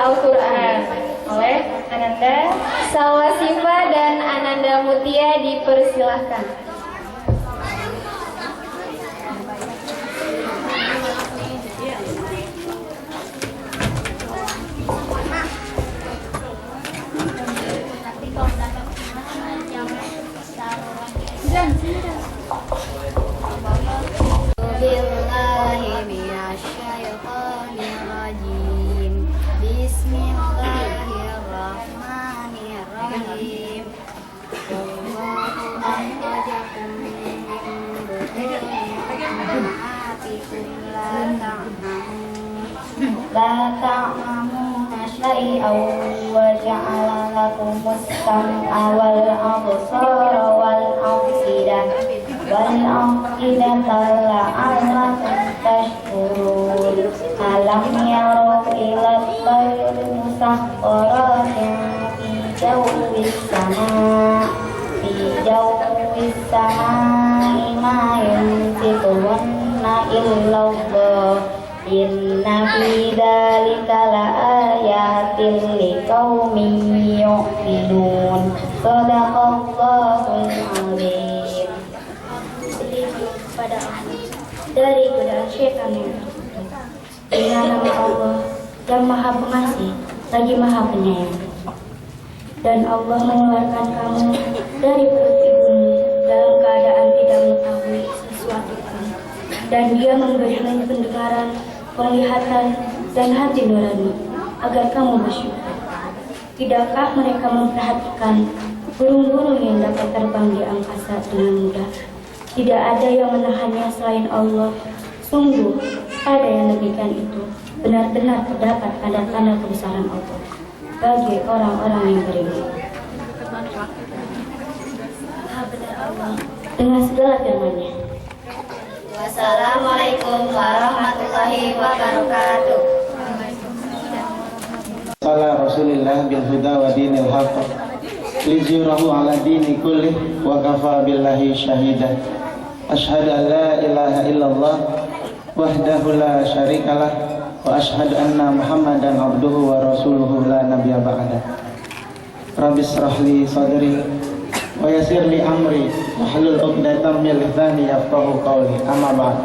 Al-Quran oleh Ananda Salwasifa dan Ananda Mutia, dipersilahkan. Bismillahirrahmanirrahim. Allahu akhrajakum min butuni ummahatikum la ta'lamuna syai'an wa ja'ala lakumus sam'a wal absara wal af'idah la'allakum tashkurun. Alam yarau ila tayri musakhkharatin fi jawwis sama'i ma yumsikuhunna illallah. Inna fi dzalika laayatin liqaumin yu'minun. Shadaqallahul azim. Pada dari godaan syaitan dengan nama Allah yang Maha Pengasih lagi Maha Penyayang. Dan Allah mengeluarkan kamu dari perut ibumu dalam keadaan tidak mengetahui sesuatu pun, dan Dia memberimu pendengaran, penglihatan, dan hati nurani agar kamu bersyukur. Tidakkah mereka memperhatikan burung-burung yang dapat terbang di angkasa dengan mudah? Tidak ada yang menahannya selain Allah. Sungguh, ada yang demikian itu benar-benar terdapat tanda-tanda kebesaran Allah bagi orang-orang yang beriman. Benar Allah dengan segala firman-Nya. Wassalamualaikum warahmatullahi wabarakatuh. Ala Rasulillah bil huda wa dinil haqq liyuzhirahu ala dini kullih wa kafa billahi syahida. Asyhadu an la ilaha illallah wahdahu la syarikalah wa asyhadu anna Muhammadan abduhu wa rasuluhu la nabiyya ba'da. Rabbi shrah li sadri wa yassir li amri wahlul 'uqdatam min lisani yafqahu qawli. Amma ba'd.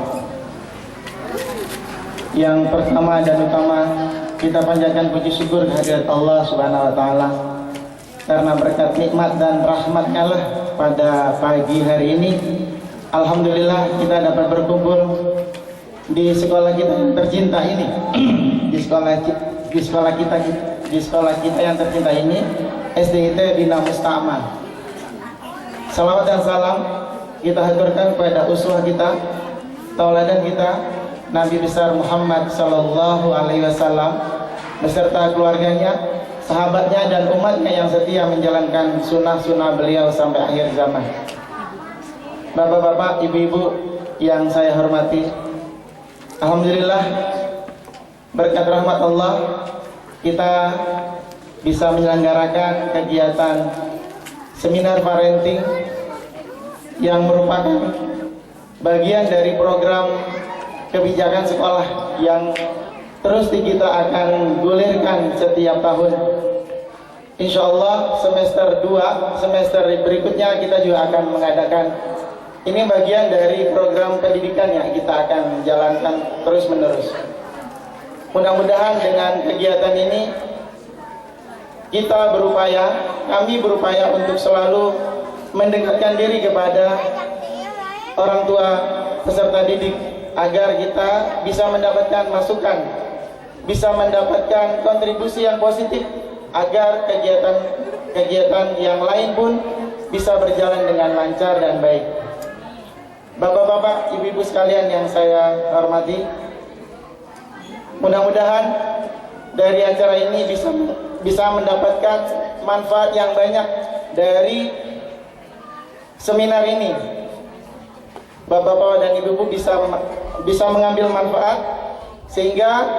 Yang pertama dan utama, kita panjatkan puji syukur kehadirat Allah Subhanahu wa taala karena berkat nikmat dan rahmat-Nya lah pada pagi hari ini alhamdulillah kita dapat berkumpul di sekolah kita yang tercinta ini. di sekolah kita yang tercinta ini, SDIT Bina Musta'man. Salawat dan salam kita haturkan kepada uswah kita, tauladan kita, Nabi besar Muhammad sallallahu alaihi wasallam beserta keluarganya, sahabatnya dan umatnya yang setia menjalankan sunnah-sunnah beliau sampai akhir zaman. Bapak-bapak, ibu-ibu yang saya hormati, alhamdulillah berkat rahmat Allah kita bisa menyelenggarakan kegiatan seminar parenting yang merupakan bagian dari program kebijakan sekolah yang terus kita akan gulirkan setiap tahun. Insya Allah semester 2, semester berikutnya kita juga akan mengadakan. Ini bagian dari program pendidikan yang kita akan jalankan terus menerus. Mudah-mudahan dengan kegiatan ini kami berupaya untuk selalu mendekatkan diri kepada orang tua peserta didik agar kita bisa mendapatkan masukan, bisa mendapatkan kontribusi yang positif agar kegiatan yang lain pun bisa berjalan dengan lancar dan baik. Bapak-bapak, ibu-ibu sekalian yang saya hormati, mudah-mudahan dari acara ini bisa mendapatkan manfaat yang banyak dari seminar ini. Bapak-bapak dan ibu-ibu bisa mengambil manfaat sehingga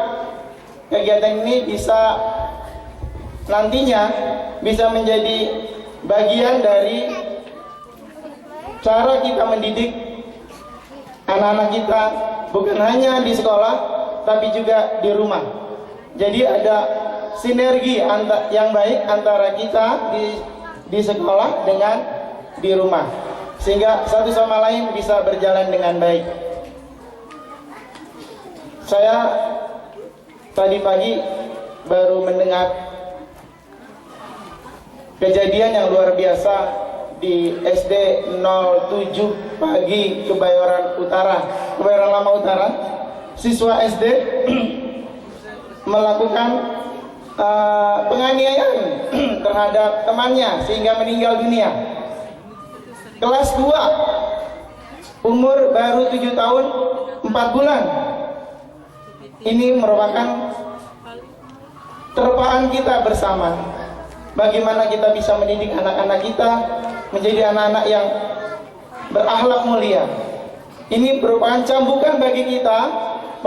kegiatan ini bisa nantinya bisa menjadi bagian dari cara kita mendidik anak-anak kita, bukan hanya di sekolah tapi juga di rumah. Jadi ada sinergi yang baik antara kita di sekolah dengan di rumah, sehingga satu sama lain bisa berjalan dengan baik. Saya tadi pagi baru mendengar kejadian yang luar biasa di SD 07 pagi Kebayoran Lama Utara. Siswa SD melakukan penganiayaan terhadap temannya sehingga meninggal dunia. Kelas 2, umur baru 7 tahun 4 bulan. Ini merupakan terpaan kita bersama. Bagaimana kita bisa mendidik anak-anak kita menjadi anak-anak yang berakhlak mulia. Ini merupakan cambukan bagi kita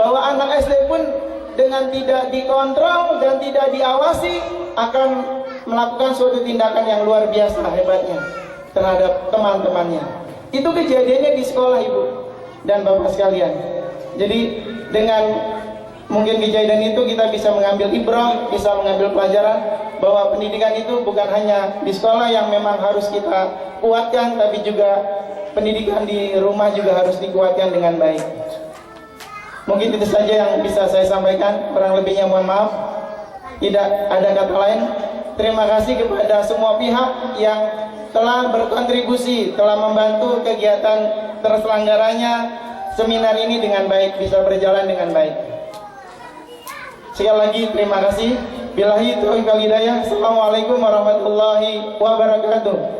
bahwa anak SD pun dengan tidak dikontrol dan tidak diawasi akan melakukan suatu tindakan yang luar biasa hebatnya terhadap teman-temannya. Itu kejadiannya di sekolah, Ibu dan Bapak sekalian. Jadi dengan mungkin kejadian itu kita bisa mengambil ibrah, bisa mengambil pelajaran bahwa pendidikan itu bukan hanya di sekolah yang memang harus kita kuatkan, tapi juga pendidikan di rumah juga harus dikuatkan dengan baik. Mungkin itu saja yang bisa saya sampaikan, kurang lebihnya mohon maaf. Tidak ada kata lain. Terima kasih kepada semua pihak yang telah berkontribusi, telah membantu kegiatan terselenggaranya seminar ini dengan baik, bisa berjalan dengan baik. Sekali lagi terima kasih. Billahi taufiq wal hidayah. Assalamualaikum warahmatullahi wabarakatuh.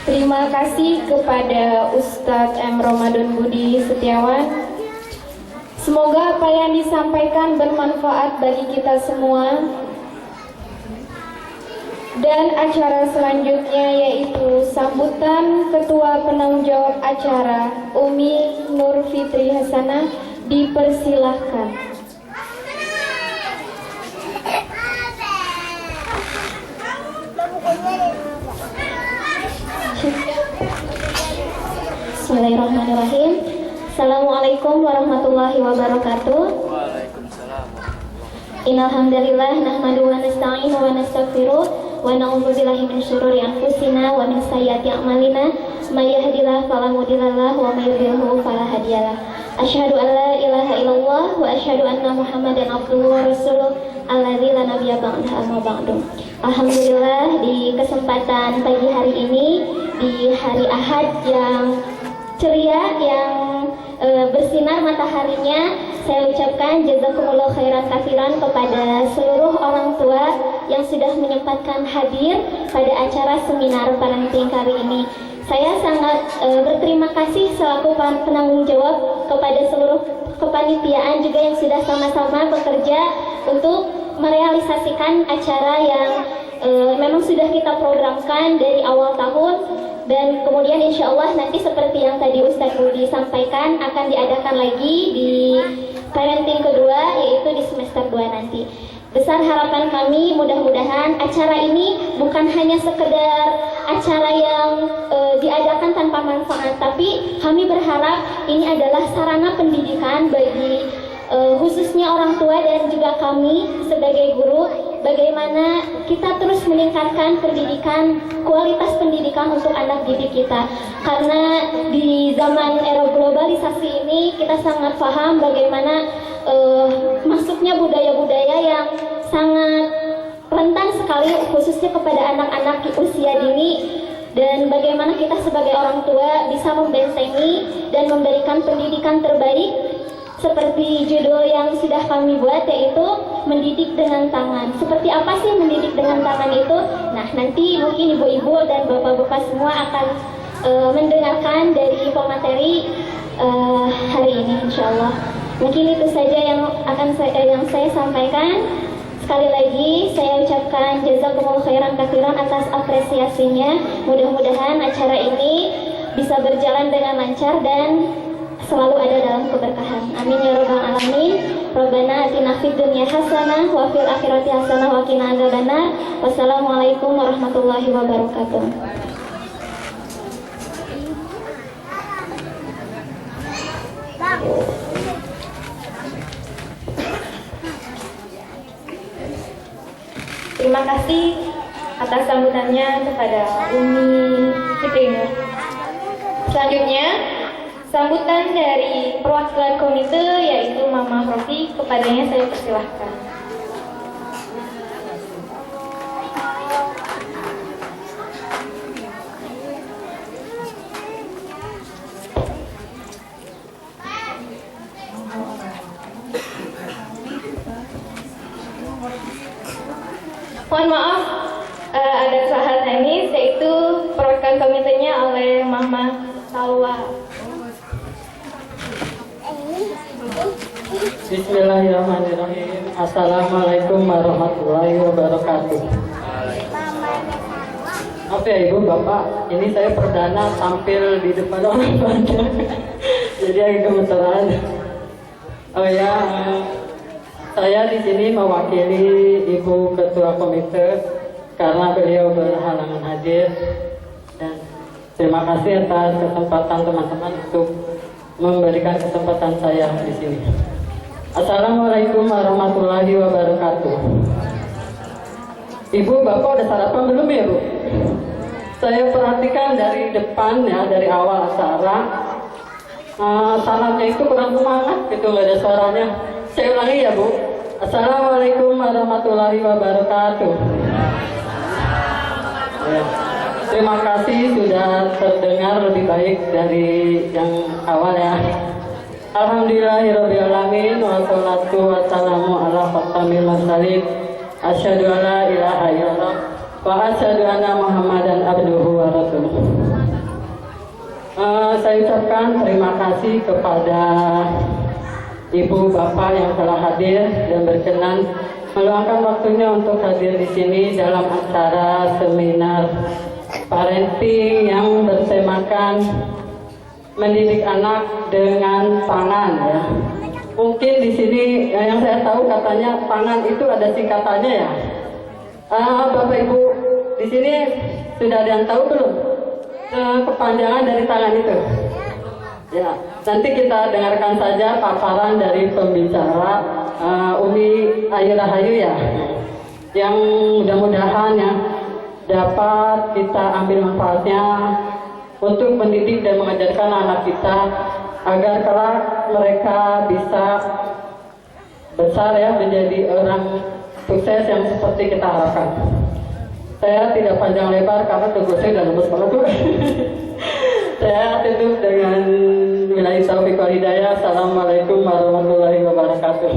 Terima kasih kepada Ustadz M. Ramadan Budi Setiawan. Semoga apa yang disampaikan bermanfaat bagi kita semua. Dan acara selanjutnya yaitu sambutan Ketua Penanggung Jawab Acara Umi Nur Fitri Hasanah, dipersilahkan. Bismillahirrahmanirrahim. Assalamualaikum warahmatullahi wabarakatuh. Waalaikumsalam. Innal hamdalillah nahmaduhu wa nasta'inuhu wa nastaghfiruh wa na'udzu billahi min syururi anfusina wa min sayyiati a'malina may yahdihillahu fala mudhillalah wa may yudhlilhu fala hadiyalah. Asyhadu an la ilaha illallah wa asyhadu anna Muhammadan abduhu wa rasuluh alladzi la nabiyya ba'dahu amma ba'du. Alhamdulillah, di kesempatan pagi hari ini, di hari Ahad yang ceria, yang bersinar mataharinya, saya ucapkan jazakumullah khairan katsiran kepada seluruh orang tua yang sudah menyempatkan hadir pada acara seminar parenting kali ini. Saya sangat berterima kasih selaku penanggung jawab kepada seluruh kepanitiaan juga yang sudah sama-sama bekerja untuk merealisasikan acara yang memang sudah kita programkan dari awal tahun, dan kemudian insya Allah nanti seperti yang tadi Ustadz Budi sampaikan akan diadakan lagi di parenting kedua, yaitu di semester 2 nanti. Besar harapan kami mudah-mudahan acara ini bukan hanya sekedar acara yang diadakan tanpa manfaat, tapi kami berharap ini adalah sarana pendidikan bagi khususnya orang tua dan juga kami sebagai guru, bagaimana kita terus meningkatkan pendidikan, kualitas pendidikan untuk anak didik kita. Karena di zaman era globalisasi ini kita sangat paham bagaimana masuknya budaya-budaya yang sangat rentan sekali khususnya kepada anak-anak di usia dini, dan bagaimana kita sebagai orang tua bisa membentengi dan memberikan pendidikan terbaik seperti judul yang sudah kami buat, yaitu mendidik dengan tangan. Seperti apa sih mendidik dengan tangan itu? Nah, nanti mungkin ibu-ibu dan bapak-bapak semua akan mendengarkan dari pemateri hari ini, insya Allah. Mungkin itu saja yang saya sampaikan. Sekali lagi saya ucapkan jazakumullah khairan katsiran atas apresiasinya. Mudah-mudahan acara ini bisa berjalan dengan lancar dan selalu ada dalam keberkahan. Amin ya rabbal alamin. Rabbana atina fid dunya hasanah wa fil akhirati hasanah wa qina adzabannar. Wassalamualaikum warahmatullahi wabarakatuh. Terima kasih atas sambutannya kepada Umi Fitri. Selanjutnya, sambutan dari perwakilan komite yaitu Mama Rofi, kepadanya saya persilahkan. Mohon maaf, ada kesalahan teknis, yaitu perwakilan komitenya oleh Mama Salwa. Bismillahirrahmanirrahim. Assalamualaikum warahmatullahi wabarakatuh. Maaf ya Ibu, Bapak, ini saya perdana tampil di depan orang banyak, jadi agak gemeteran. Oh ya, saya di sini mewakili Ibu Ketua Komite karena beliau berhalangan hadir, dan terima kasih atas kesempatan teman-teman untuk memberikan kesempatan saya di sini. Assalamualaikum warahmatullahi wabarakatuh. Ibu, Bapak udah sarapan belum ya Bu? Saya perhatikan dari depan ya, dari awal acara, sanatnya itu kurang semangat gitu, nggak ada suaranya. Saya ulangi ya Bu. Assalamualaikum warahmatullahi wabarakatuh. Ya. Terima kasih sudah terdengar lebih baik dari yang awal ya. Alhamdulillahirrahmanirrahim. Wassalatu wassalamu ala khatamil mursalin. Asyhadu an la ilaha illallah wa asyhadu anna Muhammadan abduhu wa rasuluh. Saya ucapkan terima kasih kepada Ibu Bapak yang telah hadir dan berkenan meluangkan waktunya untuk hadir di sini dalam acara seminar parenting yang bertemakan mendidik anak dengan pangan ya. Mungkin di sini yang saya tahu katanya pangan itu ada singkatannya ya. Bapak Ibu di sini sudah ada yang tahu belum kepanjangan dari tangan itu? Ya, nanti kita dengarkan saja paparan dari pembicara Umi Ayu Rahayu ya, yang mudah-mudahan ya dapat kita ambil manfaatnya untuk mendidik dan mengajarkan anak kita agar kelak mereka bisa besar ya menjadi orang sukses yang seperti kita harapkan. Saya tidak panjang lebar karena tubuh saya udah lemes banget tuh. Saya tutup dengan wilayah taufiq wal hidayah. Assalamualaikum warahmatullahi wabarakatuh.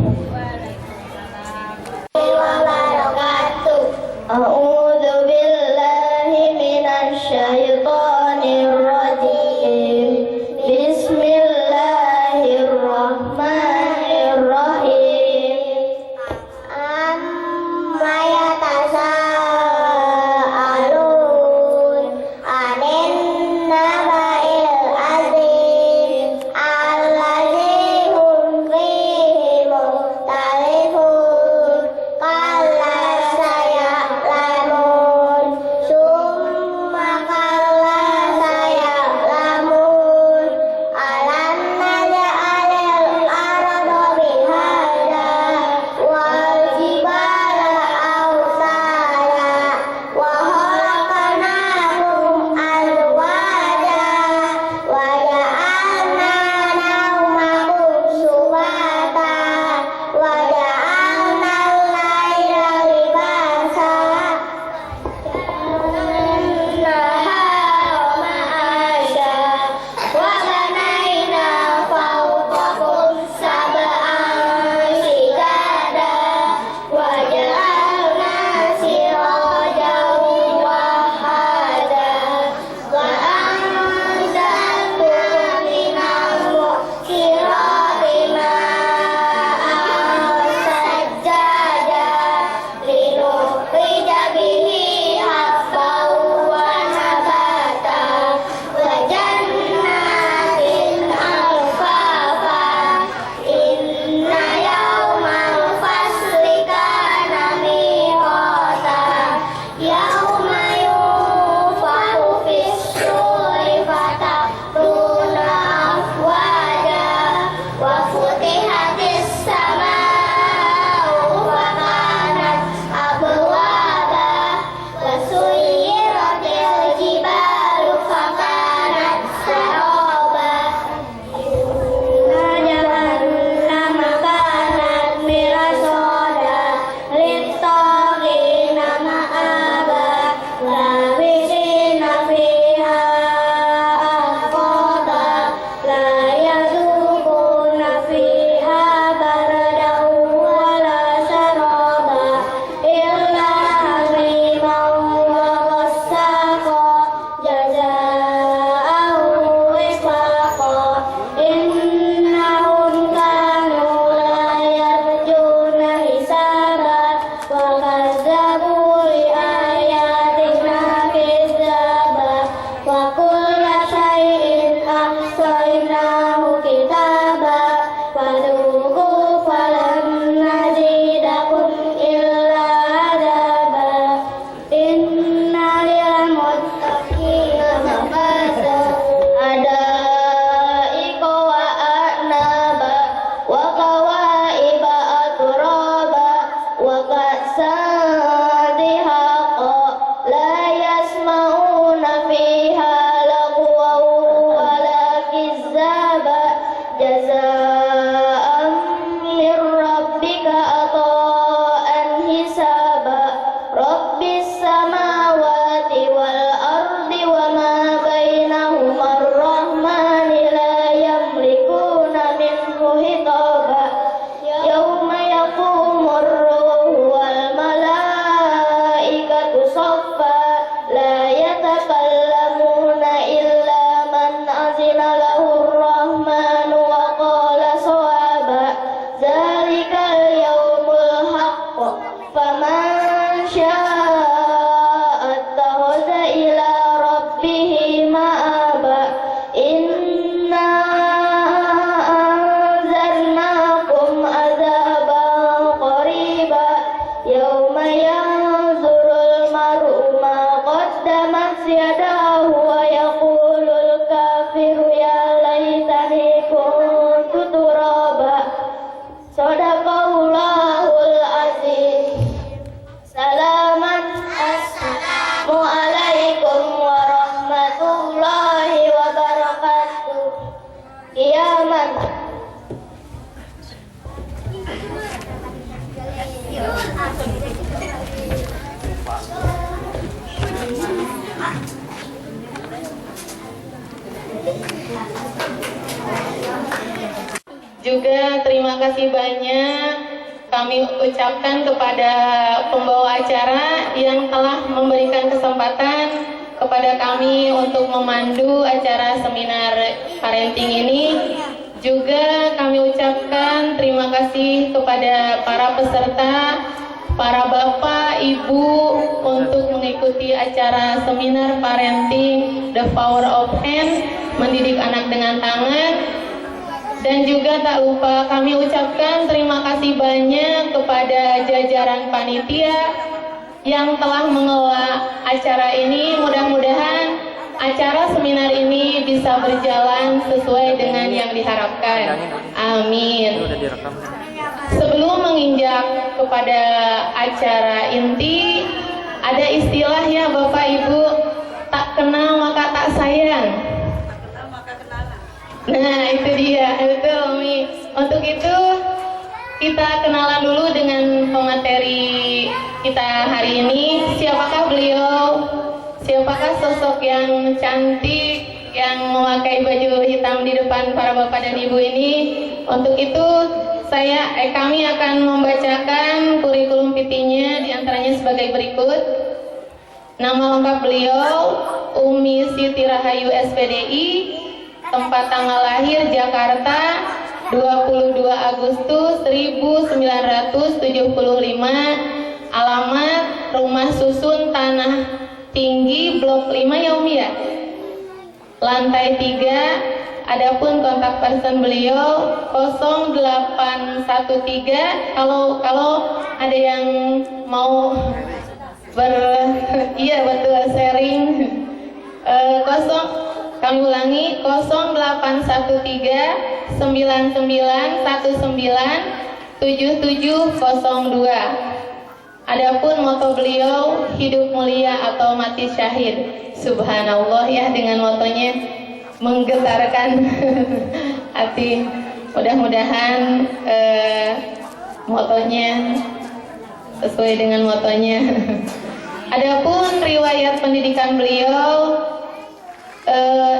A'udzu billahi minasy syaithanir rajim. Bismillahirrahmanirrahim. Amma yatasaalun 'anil naba'il 'azim alladzi hum fihi Iya, aman. Juga terima kasih banyak kami ucapkan kepada pembawa acara yang telah memberikan kesempatan kepada kami untuk memandu acara seminar parenting ini. Juga kami ucapkan terima kasih kepada para peserta, para bapak, ibu untuk mengikuti acara seminar parenting The Power of Hand, mendidik anak dengan tangan. Dan juga tak lupa kami ucapkan terima kasih banyak kepada jajaran panitia yang telah mengelola acara ini. Mudah-mudahan acara seminar ini bisa berjalan sesuai dengan yang diharapkan. Amin. Sebelum menginjak kepada acara inti, ada istilah ya Bapak Ibu, tak kenal maka tak sayang. Nah itu dia, betul Umi. Untuk itu kita kenalan dulu dengan pemateri kita hari ini. Siapakah beliau? Siapakah sosok yang cantik yang memakai baju hitam di depan para bapak dan ibu ini? Untuk itu kami akan membacakan kurikulum vitae-nya, diantaranya sebagai berikut. Nama lengkap beliau Umi Siti Rahayu SPDI. Tempat tanggal lahir Jakarta 22 Agustus 1975. Alamat Rumah Susun Tanah Tinggi Blok 5 ya Umi ya. Lantai 3. Adapun kontak person beliau 0813. Kalau ada yang mau iya betul sharing kami ulangi 0813 9919 7702. Adapun moto beliau hidup mulia atau mati syahid. Subhanallah ya, dengan motonya menggetarkan hati. Mudah-mudahan motonya sesuai dengan motonya. Adapun riwayat pendidikan beliau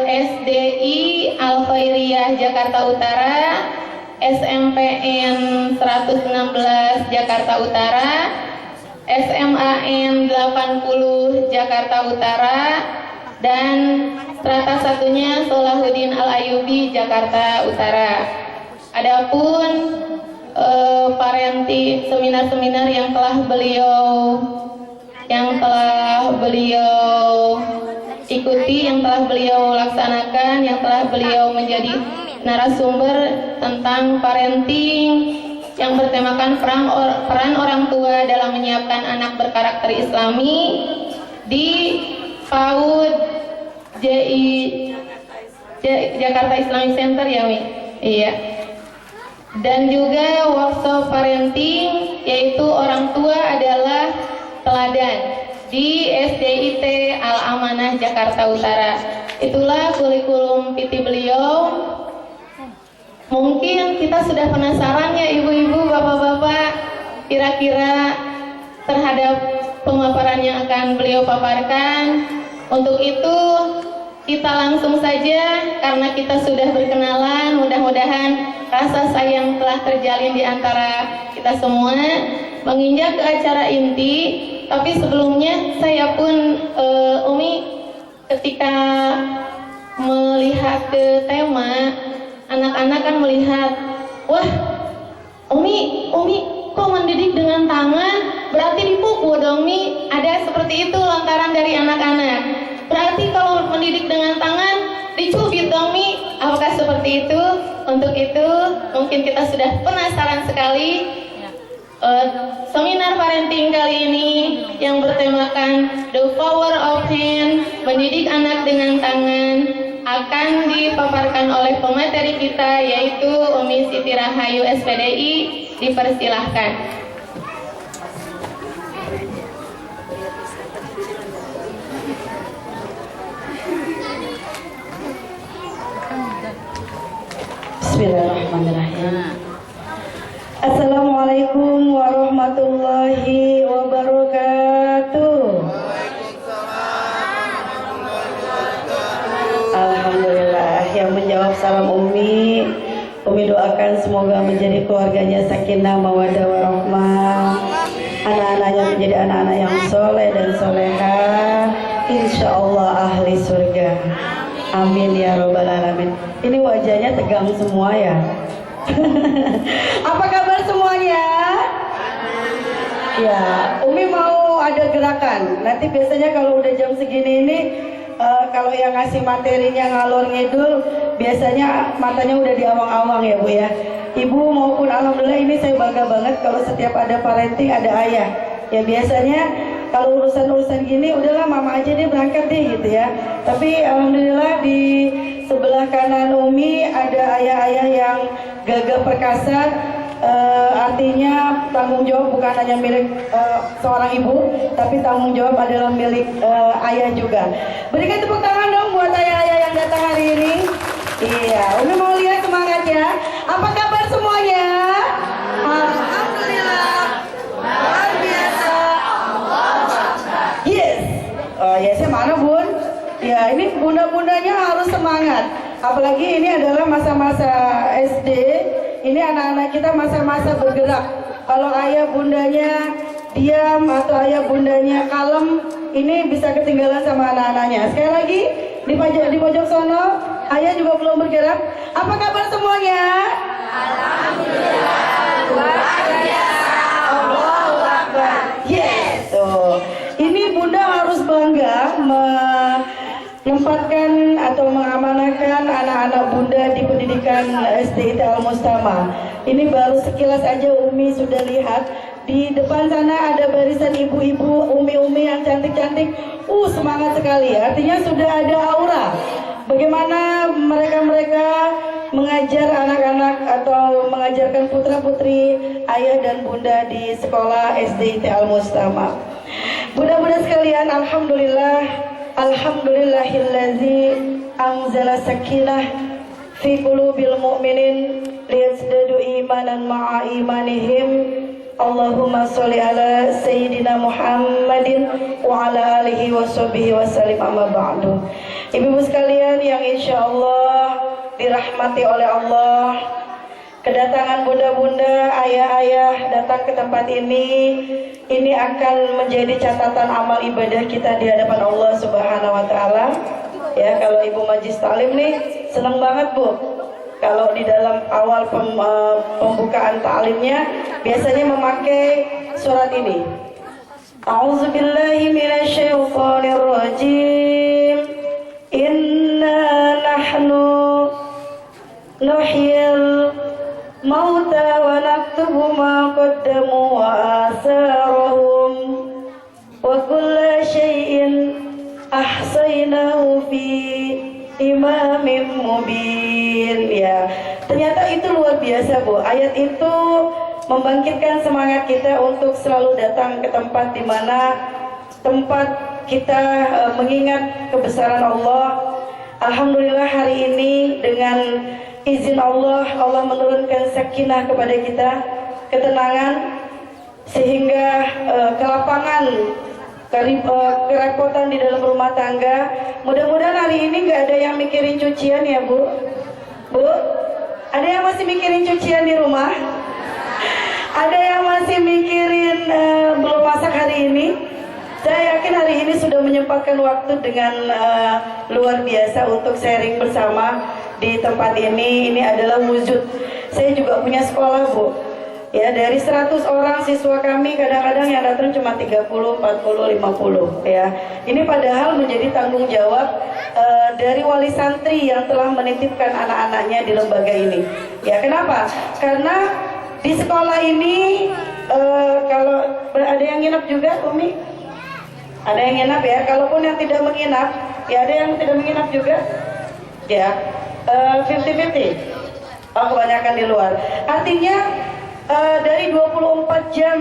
SDI Al-Khairiyah Jakarta Utara, SMPN 116 Jakarta Utara, SMAN 80 Jakarta Utara, dan strata satunya Solahuddin Al-Ayubi Jakarta Utara. Adapun seminar-seminar yang telah beliau ikuti, yang telah beliau laksanakan, yang telah beliau menjadi narasumber tentang parenting yang bertemakan peran orang tua dalam menyiapkan anak berkarakter Islami di PAUD Jakarta Islamic Center ya Mi? Iya. Dan juga workshop parenting yaitu orang tua adalah teladan di SDIT Al-Amanah Jakarta Utara. Itulah kurikulum vitae beliau. Mungkin kita sudah penasaran ya ibu-ibu, bapak-bapak, kira-kira terhadap pemaparan yang akan beliau paparkan. Untuk itu kita langsung saja, karena kita sudah berkenalan, mudah-mudahan rasa sayang telah terjalin di antara kita semua, menginjak ke acara inti. Tapi sebelumnya saya pun Umi ketika melihat ke tema, anak-anak kan melihat, wah Umi kok mendidik dengan tangan, berarti dipukul dong Mi. Ada seperti itu lontaran dari anak-anak. Berarti kalau mendidik dengan tangan dicubit dong Mi. Apakah seperti itu? Untuk itu mungkin kita sudah penasaran sekali. Seminar parenting kali ini yang bertemakan The Power of Hand, mendidik anak dengan tangan, akan dipaparkan oleh pemateri kita yaitu Umi Siti Rahayu SPDI. Dipersilahkan. Bismillahirrahmanirrahim. Assalamualaikum warahmatullahi wabarakatuh. Alhamdulillah, yang menjawab salam Umi doakan semoga menjadi keluarganya sakinah mawaddah warahmah, anak-anaknya menjadi anak-anak yang soleh dan solehah, insya Allah ahli surga. Amin ya robbal alamin. Ini wajahnya tegang semua ya. Apa kabar semuanya? Ya, Umi mau ada gerakan. Nanti biasanya kalau udah jam segini ini, kalau yang ngasih materinya ngalor ngidul, biasanya matanya udah di awang-awang ya Bu ya. Ibu maupun alhamdulillah ini saya bangga banget kalau setiap ada parenting ada ayah. Ya biasanya kalau urusan-urusan gini udahlah mama aja deh berangkat deh gitu ya. Tapi alhamdulillah di sebelah kanan Umi ada ayah-ayah yang gagah perkasa. Artinya tanggung jawab bukan hanya milik seorang ibu, tapi tanggung jawab adalah milik ayah juga. Berikan tepuk tangan dong buat ayah-ayah yang datang hari ini. Iya, Umi mau lihat semangatnya. Apa kabar semuanya? Alhamdulillah. Luar biasa. Yes. Yesnya mana Bun? Ya ini bunda-bundanya harus semangat. Apalagi ini adalah masa-masa SD. Ini anak-anak kita masa-masa bergerak. Kalau ayah bundanya diam atau ayah bundanya kalem, ini bisa ketinggalan sama anak-anaknya. Sekali lagi di pojok sono, ayah juga belum bergerak. Apa kabar semuanya? Alhamdulillah. Luar biasa. Allahu Akbar. Yes. Tuh. Ini bunda harus bangga menempatkan atau mengamanahkan anak-anak bunda di pendidikan SDIT Al-Mustama. Ini baru sekilas aja Umi sudah lihat. Di depan sana ada barisan ibu-ibu, umi-umi yang cantik-cantik. Semangat sekali. Artinya sudah ada aura. Bagaimana mereka-mereka mengajar anak-anak atau mengajarkan putra-putri ayah dan bunda di sekolah SDIT Al-Mustama. Bunda-bunda sekalian, alhamdulillah. Alhamdulillahillazi anzala sakinah fi qulubil mu'minin liyazdadu imanan ma'a imanihim. Allahumma sholli ala sayyidina Muhammadin wa ala alihi wa sahbihi wa sallim, amma ba'du. Ibu-ibu sekalian yang insyaallah dirahmati oleh Allah, kedatangan bunda-bunda, ayah-ayah datang ke tempat ini akan menjadi catatan amal ibadah kita di hadapan Allah Subhanahu wa taala. Ya, kalau Ibu Majlis Ta'lim nih senang banget Bu. Kalau di dalam awal pembukaan ta'limnya biasanya memakai surat ini. A'udzubillahi minasyaitonir rajim. Inna nahnu nuhyil mauta wa naktubu ma qaddamu wa asarahum wa kulla syai'in ahsaynahu fi imamin mubin. Ya, ternyata itu luar biasa Bu. Ayat itu membangkitkan semangat kita untuk selalu datang ke tempat di mana tempat kita mengingat kebesaran Allah. Alhamdulillah hari ini dengan izin Allah menurunkan sakinah kepada kita, ketenangan, sehingga kelapangan, kerepotan di dalam rumah tangga. Mudah-mudahan hari ini nggak ada yang mikirin cucian ya Bu. Bu, ada yang masih mikirin cucian di rumah? Ada yang masih mikirin belum masak hari ini? Saya yakin hari ini sudah menyempatkan waktu dengan luar biasa untuk sharing bersama di tempat ini. Ini adalah wujud. Saya juga punya sekolah Bu. Ya, dari 100 orang siswa kami kadang-kadang yang datang cuma 30, 40, 50 ya. Ini padahal menjadi tanggung jawab dari wali santri yang telah menitipkan anak-anaknya di lembaga ini. Ya, kenapa? Karena di sekolah ini kalau ada yang nginep juga Umi? Ada yang nginap ya, kalaupun yang tidak menginap, ya ada yang tidak menginap juga, ya 50-50. Kebanyakan di luar. Artinya dari 24 jam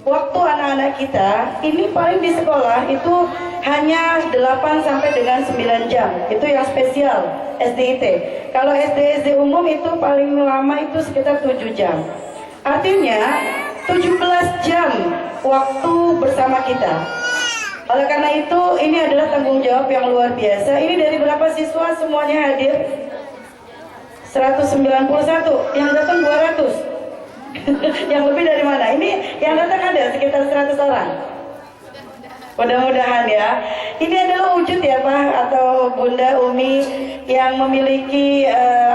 waktu anak-anak kita ini paling di sekolah itu hanya 8 sampai dengan 9 jam. Itu yang spesial SDIT. Kalau SD umum itu paling lama itu sekitar 7 jam. Artinya 17 jam waktu bersama kita. Oleh karena itu ini adalah tanggung jawab yang luar biasa. Ini dari berapa siswa semuanya hadir? 191, yang datang 200. Yang lebih dari mana? Ini yang datang ada sekitar 100 orang. Mudah-mudahan ya. Ini adalah wujud ya Pak atau Bunda Umi yang memiliki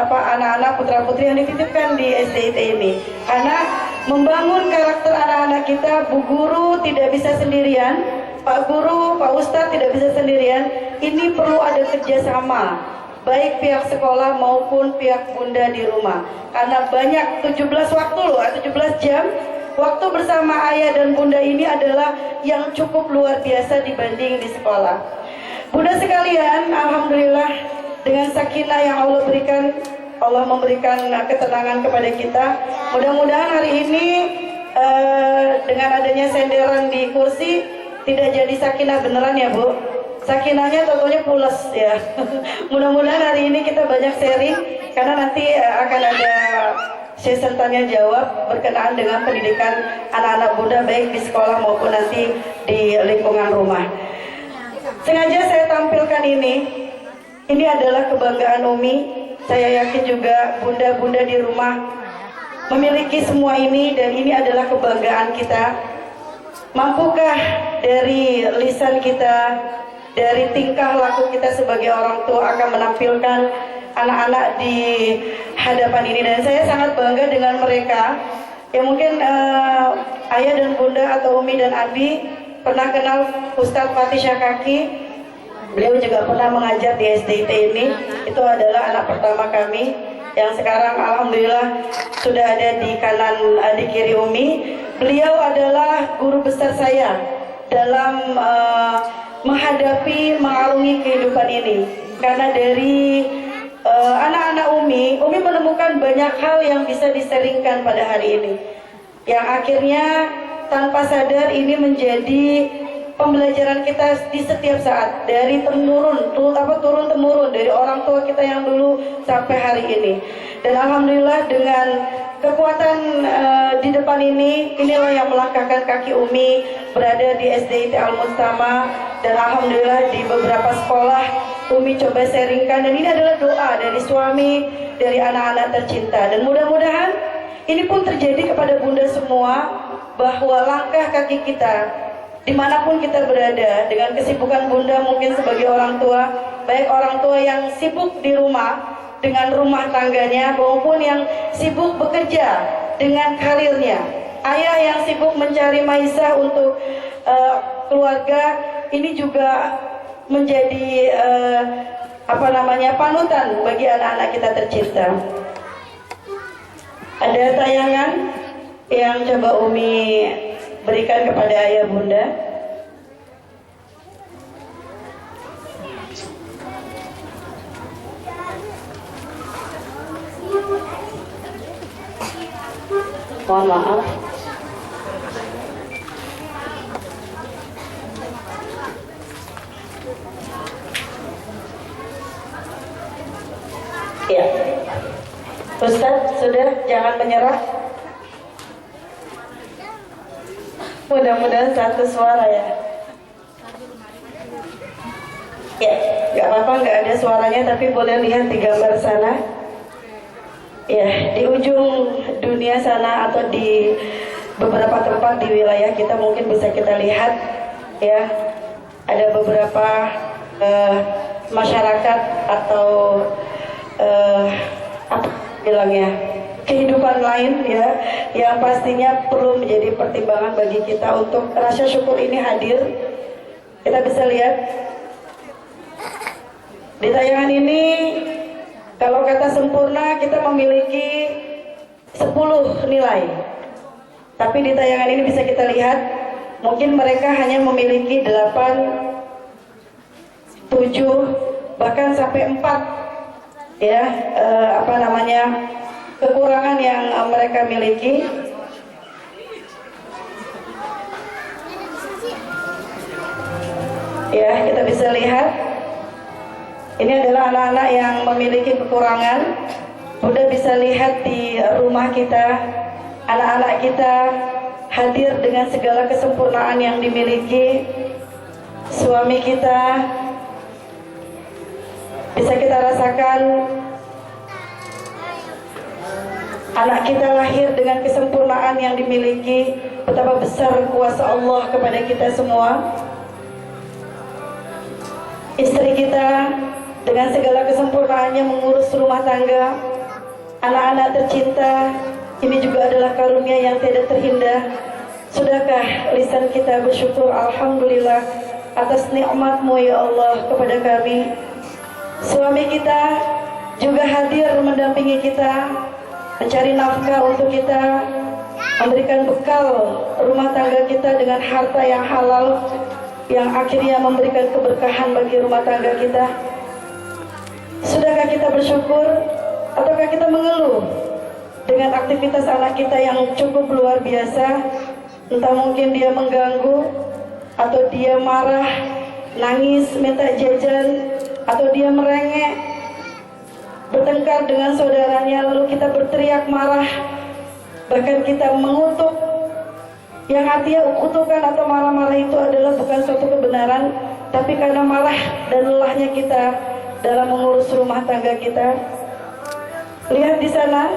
anak-anak putra-putri yang dititipkan di SDIT ini. Karena membangun karakter anak-anak kita, Bu Guru tidak bisa sendirian, Pak Guru, Pak Ustadz tidak bisa sendirian. Ini perlu ada kerjasama, baik pihak sekolah maupun pihak Bunda di rumah. Karena banyak 17 waktu loh, 17 jam waktu bersama ayah dan Bunda ini adalah yang cukup luar biasa dibanding di sekolah. Bunda sekalian, alhamdulillah dengan sakinah yang Allah berikan, Allah memberikan ketenangan kepada kita. Mudah-mudahan hari ini dengan adanya senderan di kursi tidak jadi sakinah beneran ya Bu. Sakinahnya tentunya pules ya. Mudah-mudahan hari ini kita banyak sharing karena nanti akan ada sesi tanya jawab berkenaan dengan pendidikan anak-anak Bunda baik di sekolah maupun nanti di lingkungan rumah. Sengaja saya tampilkan ini adalah kebanggaan Umi. Saya yakin juga Bunda-Bunda di rumah memiliki semua ini dan ini adalah kebanggaan kita. Mampukah dari lisan kita, dari tingkah laku kita sebagai orang tua akan menampilkan anak-anak di hadapan ini. Dan saya sangat bangga dengan mereka. Ya mungkin ayah dan bunda atau Umi dan Abi pernah kenal Ustadz Fatih Syakaki. Beliau juga pernah mengajar di SDIT ini. Itu adalah anak pertama kami yang sekarang alhamdulillah sudah ada di kanan di kiri Umi. Beliau adalah guru besar saya dalam menghadapi, mengarungi kehidupan ini. Karena dari anak-anak Umi menemukan banyak hal yang bisa diseringkan pada hari ini. Yang akhirnya tanpa sadar ini menjadi pembelajaran kita di setiap saat. Dari turun-temurun dari orang tua kita yang dulu sampai hari ini. Dan alhamdulillah dengan kekuatan di depan inilah yang melangkahkan kaki Umi berada di SDIT Al-Mustama. Dan alhamdulillah di beberapa sekolah Umi coba sharingkan. Dan ini adalah doa dari suami, dari anak-anak tercinta. Dan mudah-mudahan ini pun terjadi kepada Bunda semua, bahwa langkah kaki kita dimanapun kita berada, dengan kesibukan Bunda mungkin sebagai orang tua, baik orang tua yang sibuk di rumah dengan rumah tangganya maupun yang sibuk bekerja dengan karirnya, ayah yang sibuk mencari maisha untuk keluarga, ini juga menjadi panutan bagi anak-anak kita tercinta. Ada tayangan yang coba Umi berikan kepada ayah bunda. Mohon maaf. Ya, Ustadz sudah, jangan menyerah. Mudah-mudahan satu suara ya. Ya, nggak apa-apa, nggak ada suaranya, tapi boleh lihat di gambar sana. Ya, di ujung dunia sana atau di beberapa tempat di wilayah kita mungkin bisa kita lihat ya, ada beberapa masyarakat atau apa bilangnya, kehidupan lain ya, yang pastinya perlu menjadi pertimbangan bagi kita untuk rasa syukur ini hadir. Kita bisa lihat di tayangan ini, kalau kata sempurna kita memiliki 10 nilai, tapi di tayangan ini bisa kita lihat mungkin mereka hanya memiliki 8, 7, bahkan sampai 4 ya, kekurangan yang mereka miliki. Ya, kita bisa lihat ini adalah anak-anak yang memiliki kekurangan. Bunda bisa lihat di rumah kita, anak-anak kita hadir dengan segala kesempurnaan yang dimiliki. Suami kita bisa kita rasakan, anak kita lahir dengan kesempurnaan yang dimiliki. Betapa besar kuasa Allah kepada kita semua. Istri kita dengan segala kesempurnaannya mengurus rumah tangga. Anak-anak tercinta, ini juga adalah karunia yang tidak terhingga. Sudahkah lisan kita bersyukur Alhamdulillah atas nikmat-Mu ya Allah kepada kami. Suami kita juga hadir mendampingi kita, mencari nafkah untuk kita, memberikan bekal rumah tangga kita dengan harta yang halal, yang akhirnya memberikan keberkahan bagi rumah tangga kita. Sudahkah kita bersyukur ataukah kita mengeluh dengan aktivitas anak kita yang cukup luar biasa? Entah mungkin dia mengganggu, atau dia marah, nangis, minta jajan, atau dia merengek, bertengkar dengan saudaranya, lalu kita berteriak marah, bahkan kita mengutuk. Yang artinya kutukan atau marah-marah itu adalah bukan suatu kebenaran, tapi karena marah dan lelahnya kita dalam mengurus rumah tangga kita. Lihat di sana,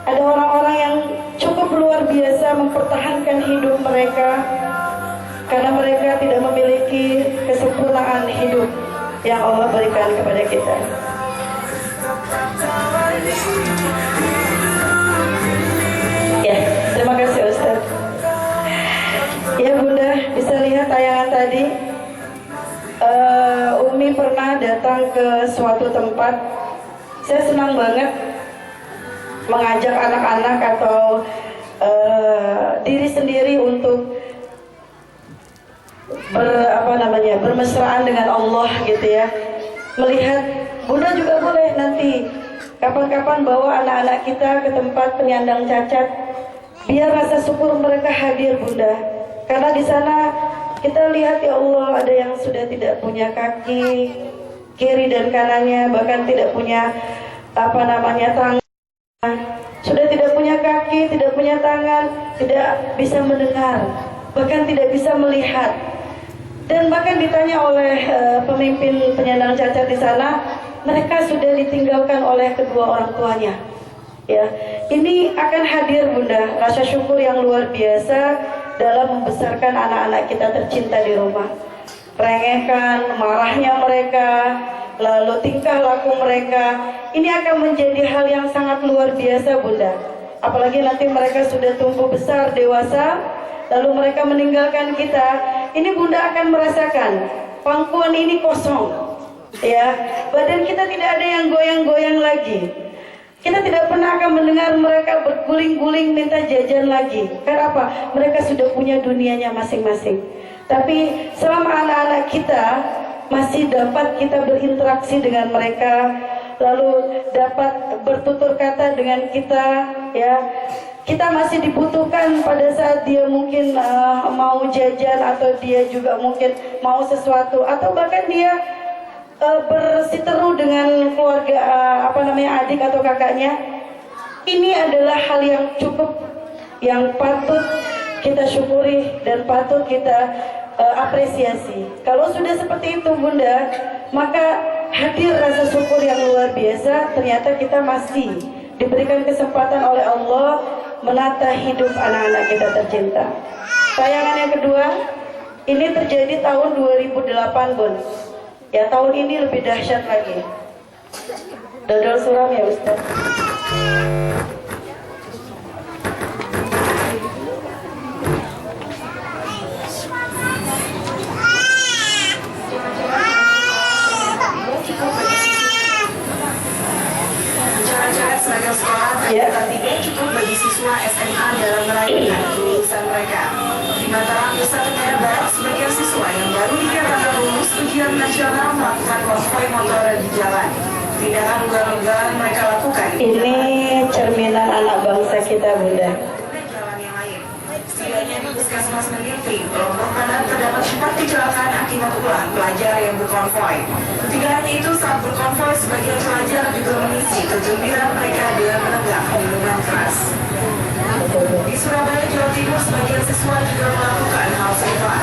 ada orang-orang yang cukup luar biasa mempertahankan hidup mereka karena mereka tidak memiliki kesempurnaan hidup yang Allah berikan kepada kita. Ya, terima kasih Ustaz. Ya Bunda, bisa lihat tayangan tadi. Umi pernah datang ke suatu tempat. Saya senang banget mengajak anak-anak atau diri sendiri untuk bermesraan dengan Allah gitu ya. Melihat, Bunda juga boleh nanti kapan-kapan bawa anak-anak kita ke tempat penyandang cacat, biar rasa syukur mereka hadir Bunda. Karena di sana kita lihat ya Allah, ada yang sudah tidak punya kaki kiri dan kanannya, bahkan tidak punya tangan, sudah tidak punya kaki, tidak punya tangan, tidak bisa mendengar, bahkan tidak bisa melihat. Dan bahkan ditanya oleh pemimpin penyandang cacat di sana, mereka sudah ditinggalkan oleh kedua orang tuanya. Ya, ini akan hadir Bunda rasa syukur yang luar biasa dalam membesarkan anak-anak kita tercinta di rumah. Rengekan, marahnya mereka, lalu tingkah laku mereka, ini akan menjadi hal yang sangat luar biasa Bunda. Apalagi nanti mereka sudah tumbuh besar, dewasa, lalu mereka meninggalkan kita, ini Bunda akan merasakan pangkuan ini kosong, ya, badan kita tidak ada yang goyang-goyang lagi. Kita tidak pernah akan mendengar mereka berguling-guling minta jajan lagi. Karena apa? Mereka sudah punya dunianya masing-masing. Tapi selama anak-anak kita masih dapat kita berinteraksi dengan mereka, lalu dapat bertutur kata dengan kita, ya, kita masih dibutuhkan pada saat dia mungkin mau jajan, atau dia juga mungkin mau sesuatu, atau bahkan dia bersiteru dengan keluarga adik atau kakaknya. Ini adalah hal yang cukup, yang patut kita syukuri dan patut kita apresiasi. Kalau sudah seperti itu Bunda, maka hadir rasa syukur yang luar biasa. Ternyata kita masih diberikan kesempatan oleh Allah menata hidup anak-anak kita tercinta. Tayangan yang kedua, ini terjadi tahun 2008 Bun. Ya, tahun ini lebih dahsyat lagi. Dodol suram ya Ustaz. Ya. Cukup bagi siswa SMA dalam meraihkan kelulusan mereka. Di Mataram, Nusa Tenggara Barat, sebagian siswa yang baru dikatakan lulus ujian nasional melakukan konvoy motor di jalan. Tindakan ugal-ugalan mereka lakukan. Ini cerminan anak bangsa kita Bunda. Jalan yang lain. setidaknya di Puskesmas Mendikri, Lombok Barat terdapat 4 kecelakaan akibat ulah pelajar yang berkonvoy. Tidak hanya itu, saat berkonvoy, sebagian pelajar juga mengisi kegembiraan mereka dengan menenggak minuman keras. Di Surabaya, Jawa Timur, sebagian siswa juga melakukan hal serupa.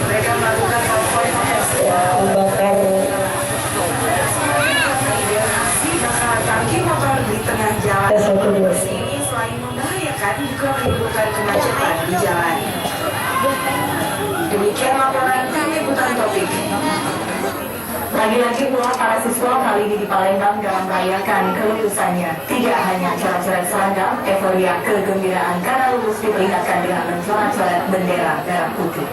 Mereka melakukan konvoy protes Membakar tangki motor di tengah jalan. Ini selain membahayakan juga menimbulkan kemacetan di jalan. Demikian laporan tim liputan Topik. Lagi-lagi pula para siswa kali ini di Palembang dalam merayakan kelulusannya. Tidak hanya coret-coret seragam, euforia kegembiraan karena lulus diperlihatkan dengan mencoret-coret bendera merah putih.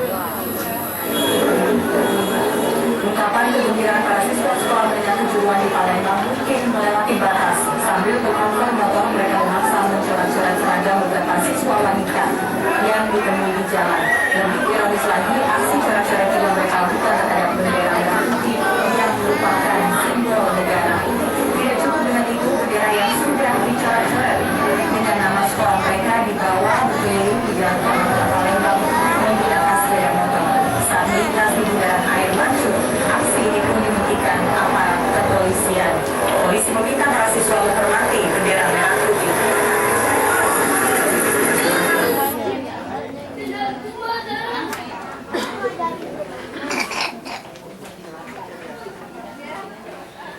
Ungkapan kegembiraan para siswa sekolah menengah kejuruan di Palembang mungkin melewati batas. Sambil berkonvoy motor, mereka memaksa mencoret-coret seragam beberapa siswa wanita yang ditemui di jalan. Lebih ironis lagi, aksi coret-coret juga mereka lakukan terhadap bendera merah putih yang merupakan simbol negara. Tidak cukup dengan itu, bendera yang sudah dicoret-coret dengan nama sekolah mereka dibawa berkeliling di jalan kota Palembang menggunakan sepeda motor. Saat melintas di bundaran air mancur, aksi ini pun dihentikan aparat kepolisian. Polisi meminta para siswa menghormati bendera merah putih.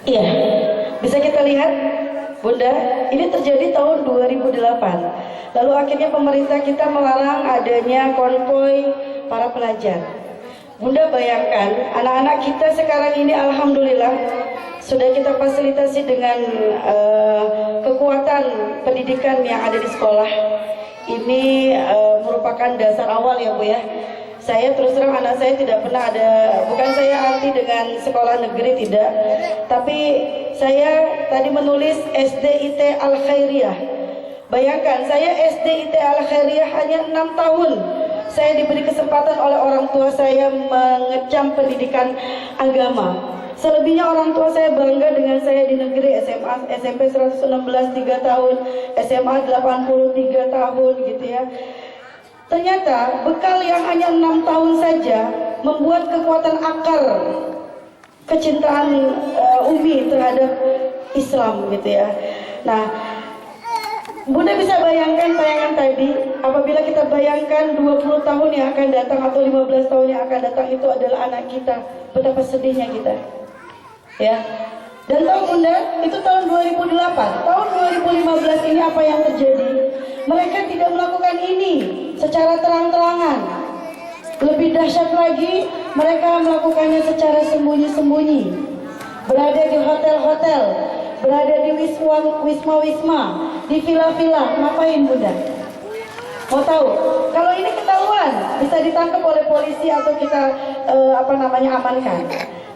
Iya, bisa kita lihat, Bunda, ini terjadi tahun 2008. Lalu akhirnya pemerintah kita melarang adanya konvoy para pelajar. Bunda bayangkan, anak-anak kita sekarang ini alhamdulillah sudah kita fasilitasi dengan kekuatan pendidikan yang ada di sekolah. Ini merupakan dasar awal ya Bu ya. Saya terus terang anak saya tidak pernah ada, bukan saya anti dengan sekolah negeri, tidak. Tapi saya tadi menulis SDIT Al-Khairiyah. Bayangkan, saya SDIT Al-Khairiyah hanya 6 tahun. Saya diberi kesempatan oleh orang tua saya mengecam pendidikan agama. Selebihnya orang tua saya bangga dengan saya di negeri. SMA, SMP 116 3 tahun, SMA 83 tahun gitu ya. Ternyata bekal yang hanya 6 tahun saja membuat kekuatan akar kecintaan Umi terhadap Islam gitu ya. Nah, Bunda bisa bayangkan tayangan tadi, apabila kita bayangkan 20 tahun yang akan datang atau 15 tahun yang akan datang itu adalah anak kita, betapa sedihnya kita. Ya. Dan tahu Bunda, itu tahun 2008. Tahun 2015 ini apa yang terjadi? Mereka tidak melakukan ini secara terang-terangan. Lebih dahsyat lagi, mereka melakukannya secara sembunyi-sembunyi. Berada di hotel-hotel, berada di wisma-wisma, di villa-villa. Ngapain Bunda? Mau tahu? Kalau ini ketahuan, bisa ditangkap oleh polisi atau kita amankan.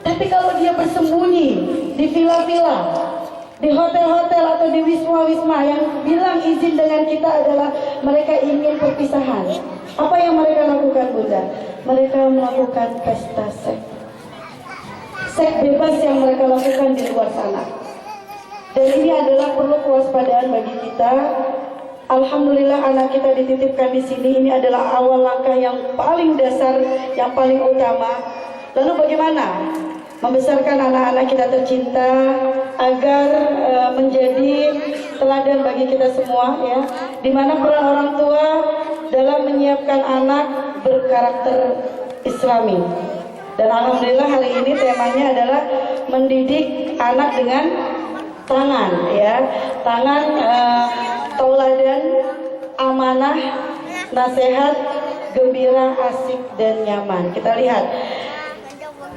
Tapi kalau dia bersembunyi di villa-villa, di hotel-hotel atau di wisma-wisma, yang bilang izin dengan kita adalah mereka ingin perpisahan. Apa yang mereka lakukan Bunda? Mereka melakukan pesta seks. Seks bebas yang mereka lakukan di luar sana. Dan ini adalah perlu kewaspadaan bagi kita. Alhamdulillah anak kita dititipkan di sini. Ini adalah awal langkah yang paling dasar, yang paling utama. Lalu bagaimana membesarkan anak-anak kita tercinta agar menjadi teladan bagi kita semua ya, di mana peran orang tua dalam menyiapkan anak berkarakter Islami. Dan alhamdulillah hari ini temanya adalah mendidik anak dengan tangan ya, tangan tauladan, amanah, nasihat, gembira, asik dan nyaman. Kita lihat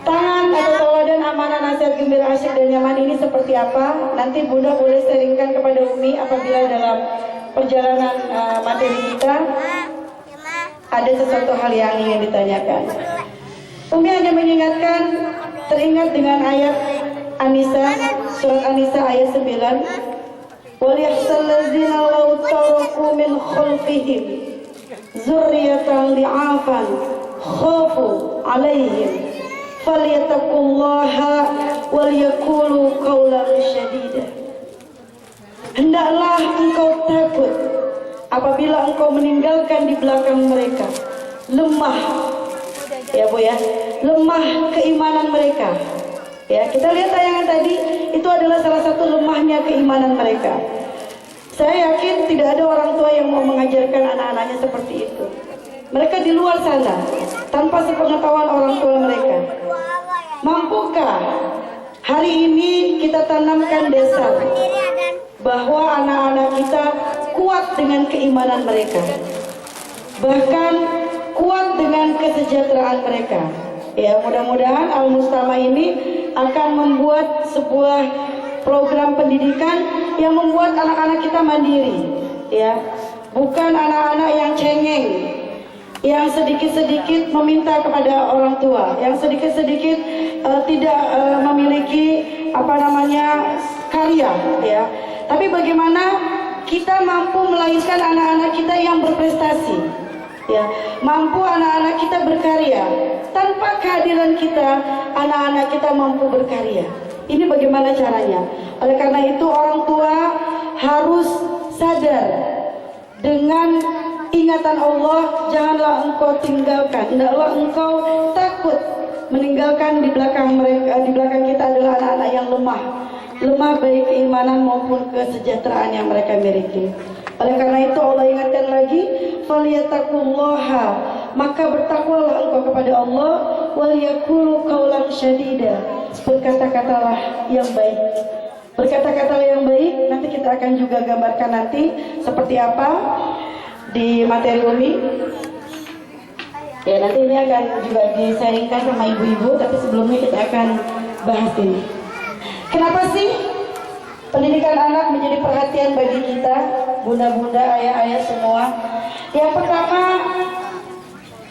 tangan atau tauladan, amanah, nasihat, gembira, asyik dan nyaman ini seperti apa? Nanti Bunda boleh sharingkan kepada Umi apabila dalam perjalanan materi kita ada sesuatu hal yang ingin ditanyakan. Umi hanya mengingatkan, teringat dengan ayat An-Nisa, surat An-Nisa ayat 9. وَلْيَحْسَنْ الَّذِينَ لَوْ تَرَكُوا مِنْ خَلْفِهِمْ ذُرِّيَّةً ضِعَافًا خَافُوا عَلَيْهِمْ فَلْيَتَّقُوا اللَّهَ وَلْيَقُولُوا قَوْلًا سَدِيدًا. Hendaklah engkau takut apabila engkau meninggalkan di belakang mereka lemah, ya Bu ya, lemah keimanan mereka. Ya, kita lihat tayangan tadi, itu adalah salah satu lemahnya keimanan mereka. Saya yakin tidak ada orang tua yang mau mengajarkan anak-anaknya seperti itu. Mereka di luar sana, tanpa sepengetahuan orang tua mereka. Mampukah hari ini kita tanamkan dasar bahwa anak-anak kita kuat dengan keimanan mereka, bahkan kuat dengan kesejahteraan mereka. Ya, mudah-mudahan Al-Mustama ini akan membuat sebuah program pendidikan yang membuat anak-anak kita mandiri, ya, bukan anak-anak yang cengeng, yang sedikit-sedikit meminta kepada orang tua, yang sedikit-sedikit tidak memiliki karya, ya. Tapi bagaimana kita mampu melahirkan anak-anak kita yang berprestasi, ya, mampu anak-anak kita berkarya. Tanpa kehadiran kita, anak-anak kita mampu berkarya. Ini bagaimana caranya? Oleh karena itu orang tua harus sadar dengan ingatan Allah, janganlah engkau tinggalkan, hendaklah engkau takut meninggalkan di belakang mereka, di belakang kita adalah anak-anak yang lemah baik keimanan maupun kesejahteraan yang mereka miliki. Oleh karena itu Allah ingatkan lagi, falyattaqullaha, maka bertakwalah engkau kepada Allah, wal yaqulu qaulan syadida, berkata-katalah yang baik. Berkata-katalah yang baik, nanti kita akan juga gambarkan nanti seperti apa di materi Umi. Ya, nanti ini akan juga disaringkan sama ibu-ibu, tapi sebelumnya kita akan bahas ini. Kenapa sih pendidikan anak menjadi perhatian bagi kita, bunda-bunda, ayah-ayah semua? Yang pertama,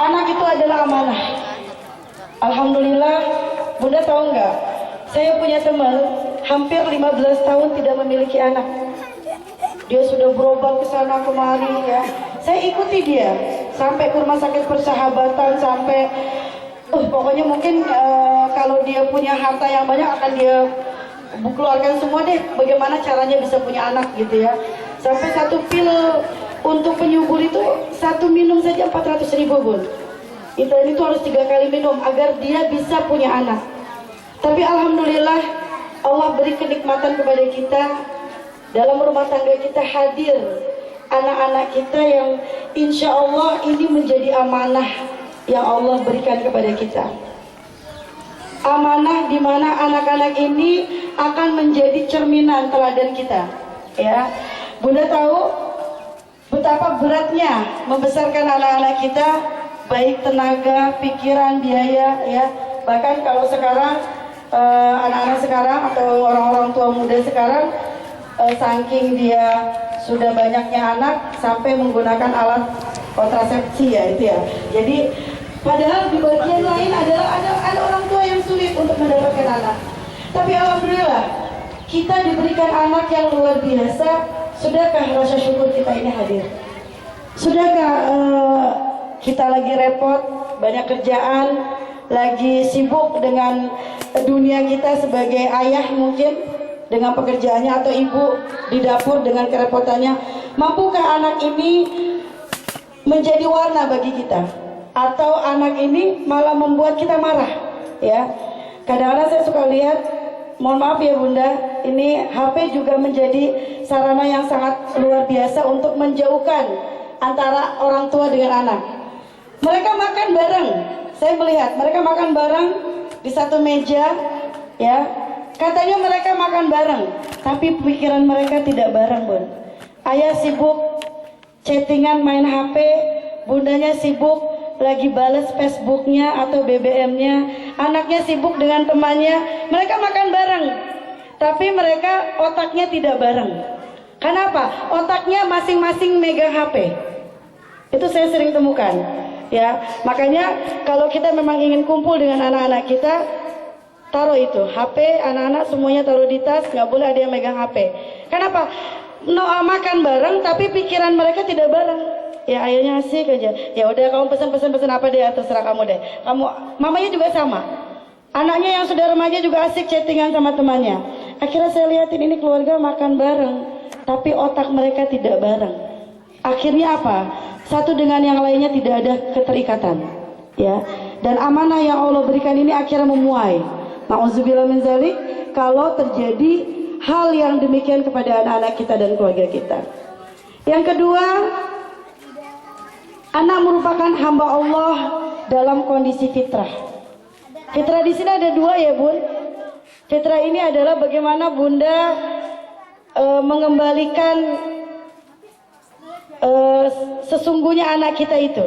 anak itu adalah amanah. Alhamdulillah, bunda tahu nggak? Saya punya teman hampir 15 tahun tidak memiliki anak. Dia sudah berobat ke sana kemari, ya. Saya ikuti dia sampai ke rumah sakit persahabatan, sampai pokoknya mungkin kalau dia punya harta yang banyak akan dia keluarkan semua deh, bagaimana caranya bisa punya anak gitu ya. Sampai satu pil untuk penyubur itu satu minum saja 400.000 Bun. Itu harus 3 kali minum agar dia bisa punya anak. Tapi alhamdulillah Allah beri kenikmatan kepada kita, dalam rumah tangga kita hadir anak-anak kita yang insya Allah ini menjadi amanah yang Allah berikan kepada kita. Amanah di mana anak-anak ini akan menjadi cerminan teladan kita, ya. Bunda tahu betapa beratnya membesarkan anak-anak kita, baik tenaga, pikiran, biaya, ya. Bahkan kalau sekarang anak-anak sekarang atau orang-orang tua muda sekarang, saking dia sudah banyaknya anak sampai menggunakan alat kontrasepsi, ya itu ya. Jadi padahal di bagian lain adalah ada orang tua yang sulit untuk mendapatkan anak. Tapi alhamdulillah kita diberikan anak yang luar biasa. Sudahkah rasa syukur kita ini hadir? Sudahkah kita lagi repot, banyak kerjaan, lagi sibuk dengan dunia kita sebagai ayah mungkin dengan pekerjaannya, atau ibu di dapur dengan kerepotannya, mampukah anak ini menjadi warna bagi kita? Atau anak ini malah membuat kita marah, ya? Kadang-kadang saya suka lihat, mohon maaf ya bunda, ini HP juga menjadi sarana yang sangat luar biasa untuk menjauhkan antara orang tua dengan anak. Mereka makan bareng, saya melihat mereka makan bareng di satu meja, ya. Katanya mereka makan bareng, tapi pikiran mereka tidak bareng, Bun. Ayah sibuk chattingan main HP, bundanya sibuk lagi balas Facebooknya atau BBM-nya, anaknya sibuk dengan temannya. Mereka makan bareng, tapi mereka otaknya tidak bareng. Kenapa? Otaknya masing-masing megang HP. Itu saya sering temukan, ya. Makanya kalau kita memang ingin kumpul dengan anak-anak kita, taruh itu HP, anak-anak semuanya taruh di tas, nggak boleh ada yang megang HP. Kenapa? Makan bareng tapi pikiran mereka tidak bareng. Ya ayahnya asik aja. Ya udah kamu pesan apa deh, terserah kamu deh. Mamanya juga sama. Anaknya yang sudah remaja juga asik chattingan sama temannya. Akhirnya saya lihatin ini keluarga makan bareng, tapi otak mereka tidak bareng. Akhirnya apa? satu dengan yang lainnya tidak ada keterikatan, ya. Dan amanah yang Allah berikan ini akhirnya memuai. Nauzubillah min dzalik, kalau terjadi hal yang demikian kepada anak-anak kita dan keluarga kita. Yang kedua, anak merupakan hamba Allah dalam kondisi fitrah. Fitrah di sini ada dua ya, Bun. Fitrah ini adalah bagaimana Bunda mengembalikan sesungguhnya anak kita itu,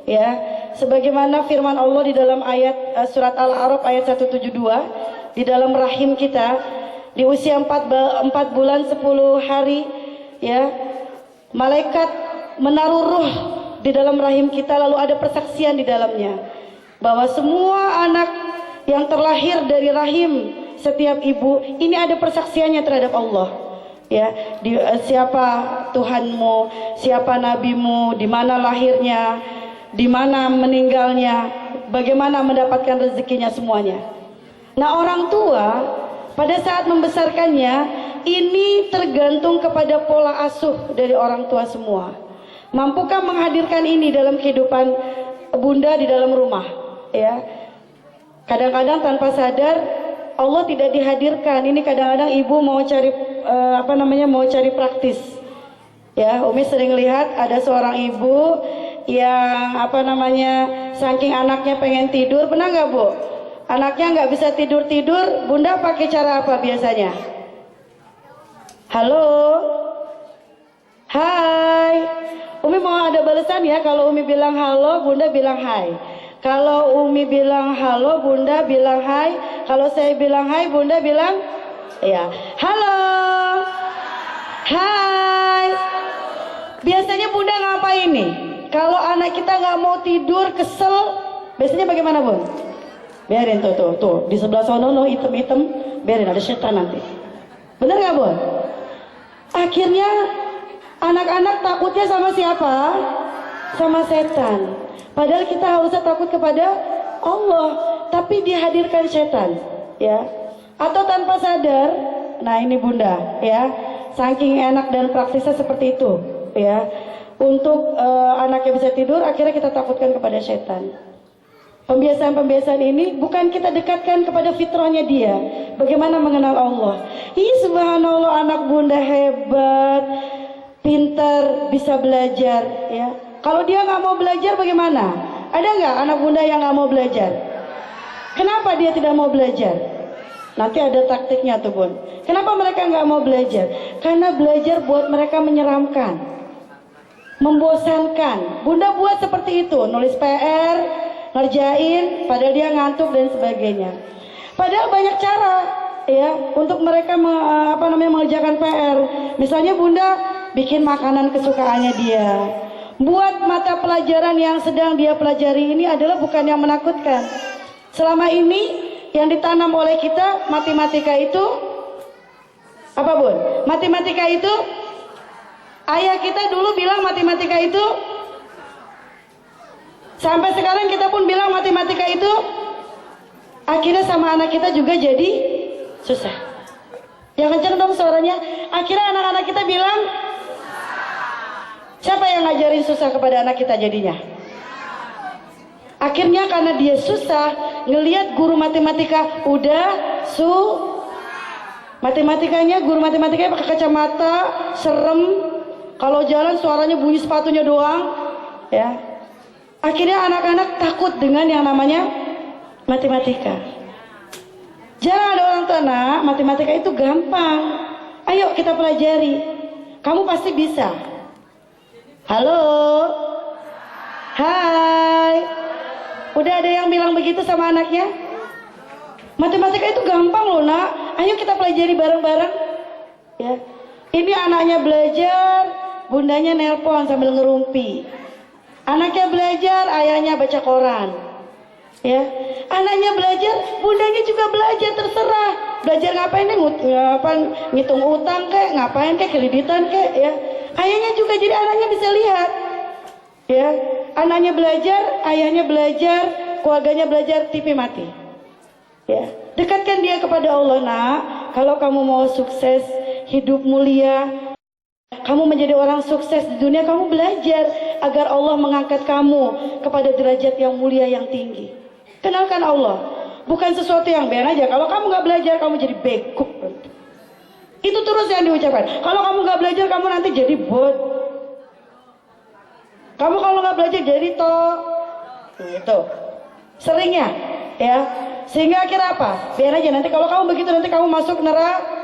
ya. Sebagaimana firman Allah di dalam ayat surat Al-A'raf ayat 172, di dalam rahim kita di usia 4 bulan 10 hari, ya, malaikat menaruh ruh di dalam rahim kita, lalu ada persaksian di dalamnya bahwa semua anak yang terlahir dari rahim setiap ibu ini ada persaksiannya terhadap Allah, ya. Siapa Tuhanmu, siapa nabimu, di mana lahirnya, di mana meninggalnya, bagaimana mendapatkan rezekinya, semuanya. Nah, orang tua pada saat membesarkannya ini tergantung kepada pola asuh dari orang tua semua. Mampukah menghadirkan ini dalam kehidupan Bunda di dalam rumah, ya? Kadang-kadang tanpa sadar Allah tidak dihadirkan. Ini kadang-kadang ibu mau cari mau cari praktis. Ya, Umi sering lihat ada seorang ibu yang saking anaknya pengen tidur, pernah nggak Bu? Anaknya nggak bisa tidur, Bunda pakai cara apa biasanya? Halo, hai. Umi mau ada balasan ya. Kalau Umi bilang halo, Bunda bilang hai. Kalau Umi bilang halo, Bunda bilang hai. Kalau saya bilang hai, Bunda bilang ya. Halo, hai. Biasanya Bunda ngapain nih? Kalau anak kita nggak mau tidur, kesel, biasanya bagaimana, Bun? Biarin tuh di sebelah sono hitam-hitam, biarin, ada setan nanti. Bener nggak, Bun? Akhirnya anak-anak takutnya sama siapa? Sama setan. Padahal kita harusnya takut kepada Allah, tapi dihadirkan setan, ya. Atau tanpa sadar, nah ini Bunda, ya. Saking enak dan praktisnya seperti itu, ya. Untuk anaknya bisa tidur, akhirnya kita takutkan kepada setan. Pembiasaan-pembiasaan ini bukan kita dekatkan kepada fitrahnya dia, bagaimana mengenal Allah. Ih, subhanallah, anak Bunda hebat, pintar, bisa belajar, ya. Kalau dia nggak mau belajar bagaimana? Ada nggak anak Bunda yang nggak mau belajar? Kenapa dia tidak mau belajar? Nanti ada taktiknya tuh, Bun. Kenapa mereka nggak mau belajar? Karena belajar buat mereka menyeramkan, membosankan. Bunda buat seperti itu, nulis PR, ngerjain, padahal dia ngantuk dan sebagainya. Padahal banyak cara, ya, untuk mereka mengerjakan PR. Misalnya Bunda bikin makanan kesukaannya dia. Buat mata pelajaran yang sedang dia pelajari ini adalah bukan yang menakutkan. Selama ini yang ditanam oleh kita, matematika itu apa, Bun? Matematika itu, ayah kita dulu bilang matematika itu, sampai sekarang kita pun bilang matematika itu, akhirnya sama anak kita juga jadi susah. Yang kencang dong suaranya. Akhirnya anak-anak kita bilang, siapa yang ngajarin susah kepada anak kita jadinya? Akhirnya karena dia susah, ngelihat guru matematika udah matematikanya, guru matematikanya pakai kacamata, serem. Kalau jalan suaranya bunyi sepatunya doang, ya. Akhirnya anak-anak takut dengan yang namanya matematika. Jangan ada orang tua, nak, matematika itu gampang. Ayo kita pelajari. Kamu pasti bisa. Halo, hai. Udah ada yang bilang begitu sama anaknya? Matematika itu gampang loh, nak. Ayo kita pelajari bareng-bareng. Ya. Ini anaknya belajar, bundanya nelpon sambil ngerumpi. Anaknya belajar, ayahnya baca koran. Ya. Anaknya belajar, bundanya juga belajar, terserah. Belajar ngapain nih? Ngitung utang kek, ngapain kek, kreditan kek, ya. Ayahnya juga, jadi anaknya bisa lihat. Ya, anaknya belajar, ayahnya belajar, keluarganya belajar, TV mati. Ya, dekatkan dia kepada Allah, nak. Kalau kamu mau sukses, hidup mulia, kamu menjadi orang sukses di dunia, kamu belajar. agar Allah mengangkat kamu kepada derajat yang mulia yang tinggi. Kenalkan Allah, bukan sesuatu yang biar aja. Kalau kamu nggak belajar, kamu jadi bego. Itu terus yang diucapkan. Kalau kamu nggak belajar, kamu nanti jadi bot. Kamu kalau nggak belajar jadi itu seringnya, ya. Sehingga akhirnya apa? Biar aja nanti kalau kamu begitu nanti kamu masuk neraka.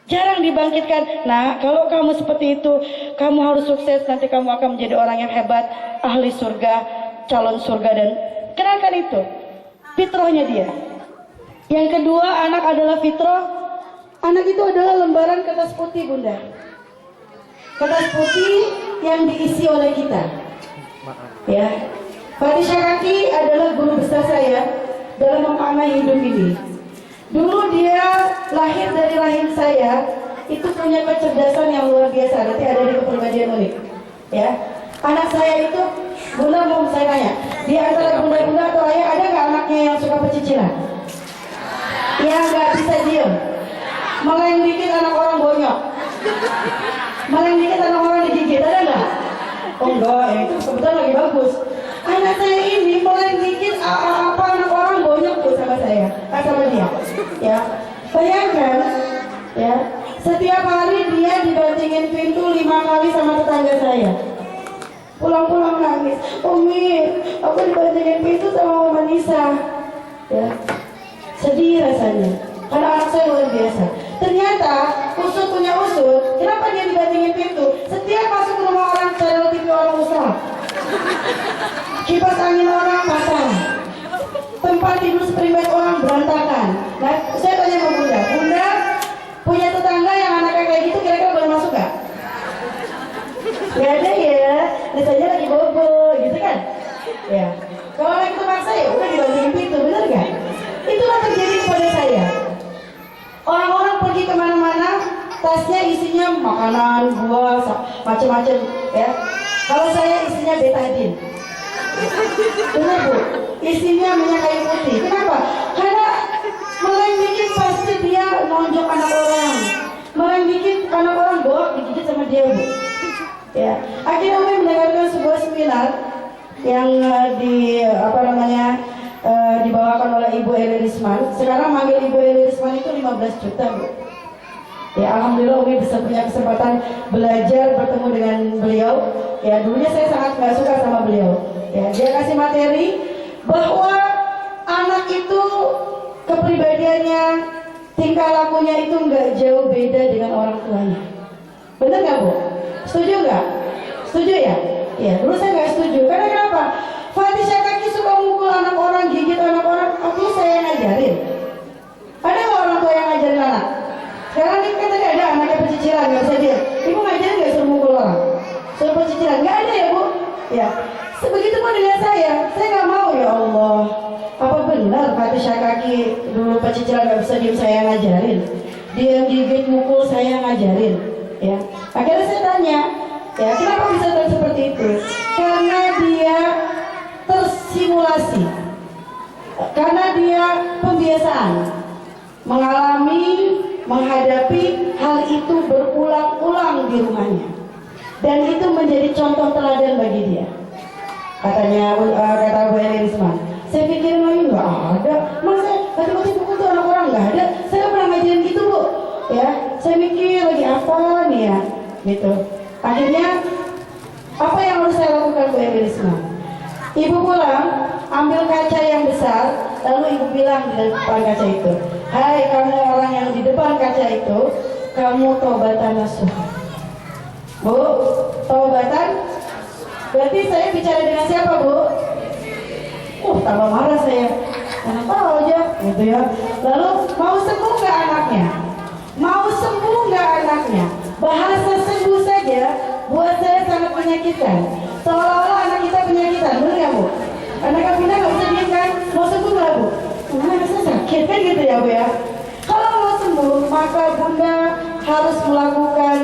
Jarang dibangkitkan. Nah, kalau kamu seperti itu, kamu harus sukses. Nanti kamu akan menjadi orang yang hebat, ahli surga, calon surga, dan kenalkan itu. Fitrahnya dia. Yang kedua, anak adalah fitrah. Anak itu adalah lembaran kertas putih, Bunda. Kertas putih yang diisi oleh kita. Ya. Fatihah Kaki adalah guru besar saya dalam memaknai hidup ini. Dulu dia lahir dari rahim saya, itu punya kecerdasan yang luar biasa. Nanti ada di kepribadian unik. Ya, anak saya itu, Bunda mau saya tanya, di antara bunda-bunda atau ayah ada nggak anaknya yang suka pecicilan? Yang nggak bisa diem, meleng dikit anak orang bonyok, meleng dikit anak orang digigit, ada nggak? Oh enggak, ya itu kebetulan lagi bagus. Anak saya ini meleng dikit apa anak orang bonyok tuh sama saya, sama dia. Ya, bayangkan, ya, setiap hari dia dibantingin pintu 5 kali sama tetangga saya. Pulang-pulang nangis, Umi, aku dibantingin pintu sama Mama Nisa. Ya, sedih rasanya, karena anak saya luar biasa. Ternyata usut punya usut, kenapa dia dibantingin pintu? Setiap masuk ke rumah orang, channel TV orang usaha. Kipas angin orang pasang, tempat tidur seprimet orang berantakan. Nah, saya tanya sama Bunda, Bunda punya tetangga yang anaknya kayak gitu, kira-kira boleh masuk gak? Gak ada ya, misalnya lagi bobo gitu kan? Ya, kalau lagi terpaksa ya udah dibantingin pintu, bener gak? Itulah terjadi kepada saya. Orang-orang pergi kemana-mana, tasnya isinya makanan, buah, macam-macam ya. Kalau saya isinya betadine. Benar Bu, isinya minyak kayu putih. Kenapa? Karena meleng dikit pasti dia nonjok anak orang. Meleng dikit anak orang bawa digigit sama dia Bu. Ya, akhirnya Umi mendengarkan sebuah seminar yang dibawakan oleh Ibu Eli Risman. Sekarang manggil Ibu Eli Risman itu 15 juta Bu. Ya, alhamdulillah Umi bisa punya kesempatan belajar bertemu dengan beliau. Ya, dulunya saya sangat nggak suka sama beliau. Ya, dia kasih materi bahwa anak itu kepribadiannya, tingkah lakunya itu nggak jauh beda dengan orang tuanya. Benar nggak Bu? Setuju nggak? Setuju ya? Ya, dulu saya nggak setuju. Karena kenapa? Fatihah Kaki suka mukul anak orang, gigit anak orang. Artinya saya yang ngajarin. Ada nggak orang tua yang ngajarin anak? Sekarang ini kan tadi ada anaknya pecicilan, nggak bisa dia. Ibu ngajarin nggak suruh mukul orang? Suruh pecicilan? Nggak ada ya Bu? Ya. Sebegitu pun dengan saya nggak mau ya Allah. Apa benar Fatihah Kaki dulu pecicilan nggak bisa diem, saya ngajarin. Dia gigit mukul, saya ngajarin. Ya. Akhirnya saya tanya, ya kenapa bisa seperti itu? Karena dia tersimulasi, karena dia pembiasaan mengalami, menghadapi hal itu berulang-ulang di rumahnya, dan itu menjadi contoh teladan bagi dia. Kata Bu Eli Risman, saya pikir lagi nggak ada, masa mati-mati pukul tuh anak orang nggak ada. Saya nggak pernah ngajarin gitu Bu. Ya, saya mikir lagi apa nih ya, gitu. Akhirnya apa yang harus saya lakukan Bu Eli Risman? Ibu pulang, ambil kaca yang besar, lalu ibu bilang di depan kaca itu, hai kamu orang yang di depan kaca itu, kamu taubatan nasuh. Bu, taubatan? Berarti saya bicara dengan siapa Bu? Tambah marah saya. Kenapa aja, gitu ya. Lalu mau sembuh nggak anaknya? Mau sembuh nggak anaknya? Bahasa sembuh saja buat saya sangat menyakitkan. Seolah-olah anak kita penyakitan, benar nggak Bu? Anak kita nggak bisa diem kan? Mau sembuh nggak Bu? Anak saya sakit kan gitu ya Bu ya. Kalau mau sembuh maka Bunda harus melakukan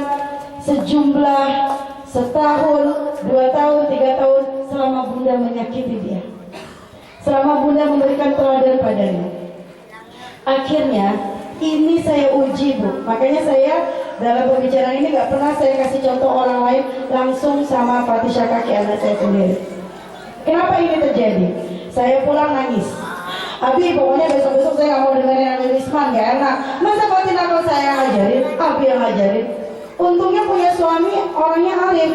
sejumlah setahun, 2 tahun, 3 tahun selama Bunda menyakiti dia, selama Bunda memberikan teladan padanya. Akhirnya ini saya uji Bu, makanya saya dalam pembicaraan ini nggak pernah saya kasih contoh orang lain, langsung sama Fatihah kaki anak saya sendiri. Kenapa ini terjadi? Saya pulang nangis. Abi, pokoknya besok-besok saya nggak mau dengerin Abi Risman, nggak enak. Masa Fatina kalau saya yang ngajarin, Abi yang ngajarin. Untungnya punya suami orangnya alim.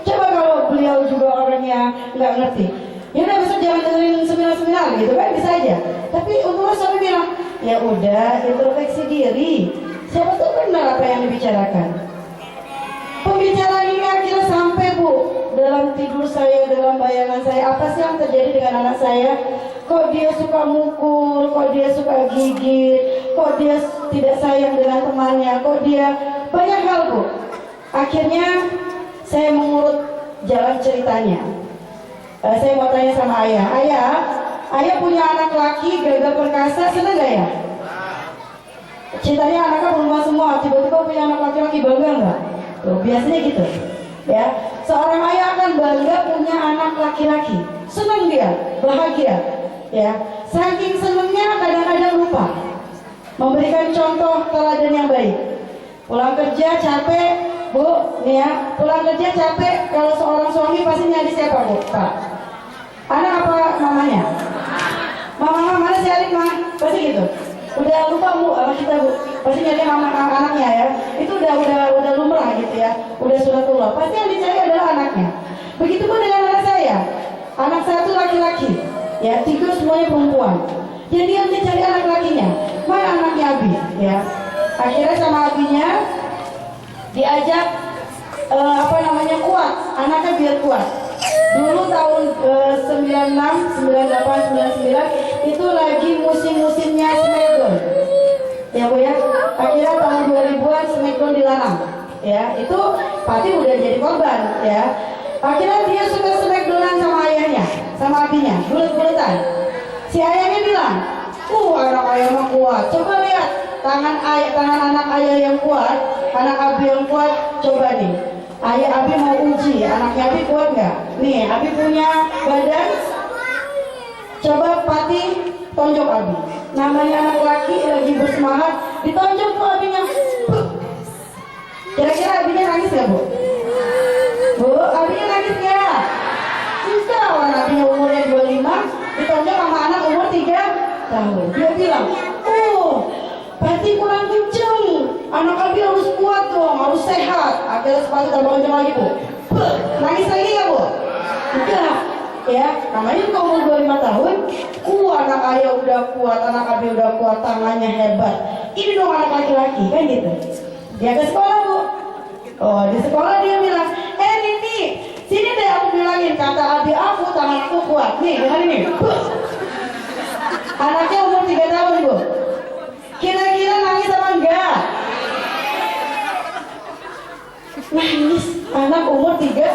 Coba kalau beliau juga orangnya nggak ngerti, ya udah besok jangan dengerin seminar-seminar gitu kan, bisa aja. Tapi untungnya suami bilang, ya udah introspeksi diri. Siapa tuh benar apa yang dibicarakan. Pembicaraan ini akhirnya sampai Bu dalam tidur saya, dalam bayangan saya, apa sih yang terjadi dengan anak saya? Kok dia suka mukul, kok dia suka gigit, kok dia tidak sayang dengan temannya, kok dia banyak hal Bu. Akhirnya saya mengurut jalan ceritanya. Saya mau tanya sama ayah, ayah punya anak laki gagal perkasa, seneng gak ya? Ceritanya anaknya berubah semua, tiba-tiba punya anak laki-laki, bangga nggak? Tuh, biasanya gitu, ya. Seorang ayah akan bangga punya anak laki-laki, senang dia, bahagia, ya. Saking senangnya kadang-kadang lupa memberikan contoh teladan yang baik. Pulang kerja capek, Bu, nih ya, pulang kerja capek. Kalau seorang suami pasti nyari siapa, Bu? Pak. Anak apa namanya? Mama, mana si Arik, mah? Pasti gitu. Udah lupa Bu sama kita Bu, pasti nyari mama anaknya ya. Itu udah lumrah gitu ya, udah sunatullah. Pasti yang dicari adalah anaknya. Begitupun dengan anak saya. Anak saya tuh laki-laki, ya, 3 semuanya perempuan. Jadi yang dicari anak lakinya, mana anaknya Abi, ya. Akhirnya sama Abinya diajak kuat, anaknya biar kuat. Dulu tahun 96, 98, 99 itu lagi musim-musimnya Smackdown, ya Bu ya. Akhirnya tahun 2000-an Smackdown dilarang, ya. Itu Pati udah jadi korban, ya. Akhirnya dia suka Smackdownan sama ayahnya, sama Abinya, bulet-buletan. Si ayahnya bilang, anak ayah mah kuat. Coba lihat tangan anak ayah yang kuat, anak Abi yang kuat. Coba nih, ayah Abi mau uji, anaknya Abi kuat nggak? Nih, Abi punya badan. Coba Pati tonjok Abi. Namanya anak laki lagi bersemangat, ditonjok tuh Abinya. Kira-kira Abinya nangis nggak Bu? Bu, Abinya nangis nggak? Enggak, orang Abinya umurnya 25, ditonjok sama anak umur 3 tahun. Dia bilang, Pati kurang kenceng, anak Abi harus kuat dong, harus sehat. Akhirnya sepatu tambah kenceng lagi Bu. Nangis lagi nggak Bu? Enggak, ya. Namanya juga umur 25 tahun. Anak ayah udah kuat, anak Abi udah kuat, tangannya hebat. Ini dong anak laki-laki, kan gitu. Dia ke sekolah Bu. Di sekolah dia bilang, Nini, sini deh aku bilangin kata Abi aku, tangan aku kuat. Nih, dengar ini. Anaknya umur 3 tahun Bu. Kira-kira nangis apa enggak? Nangis, anak umur 3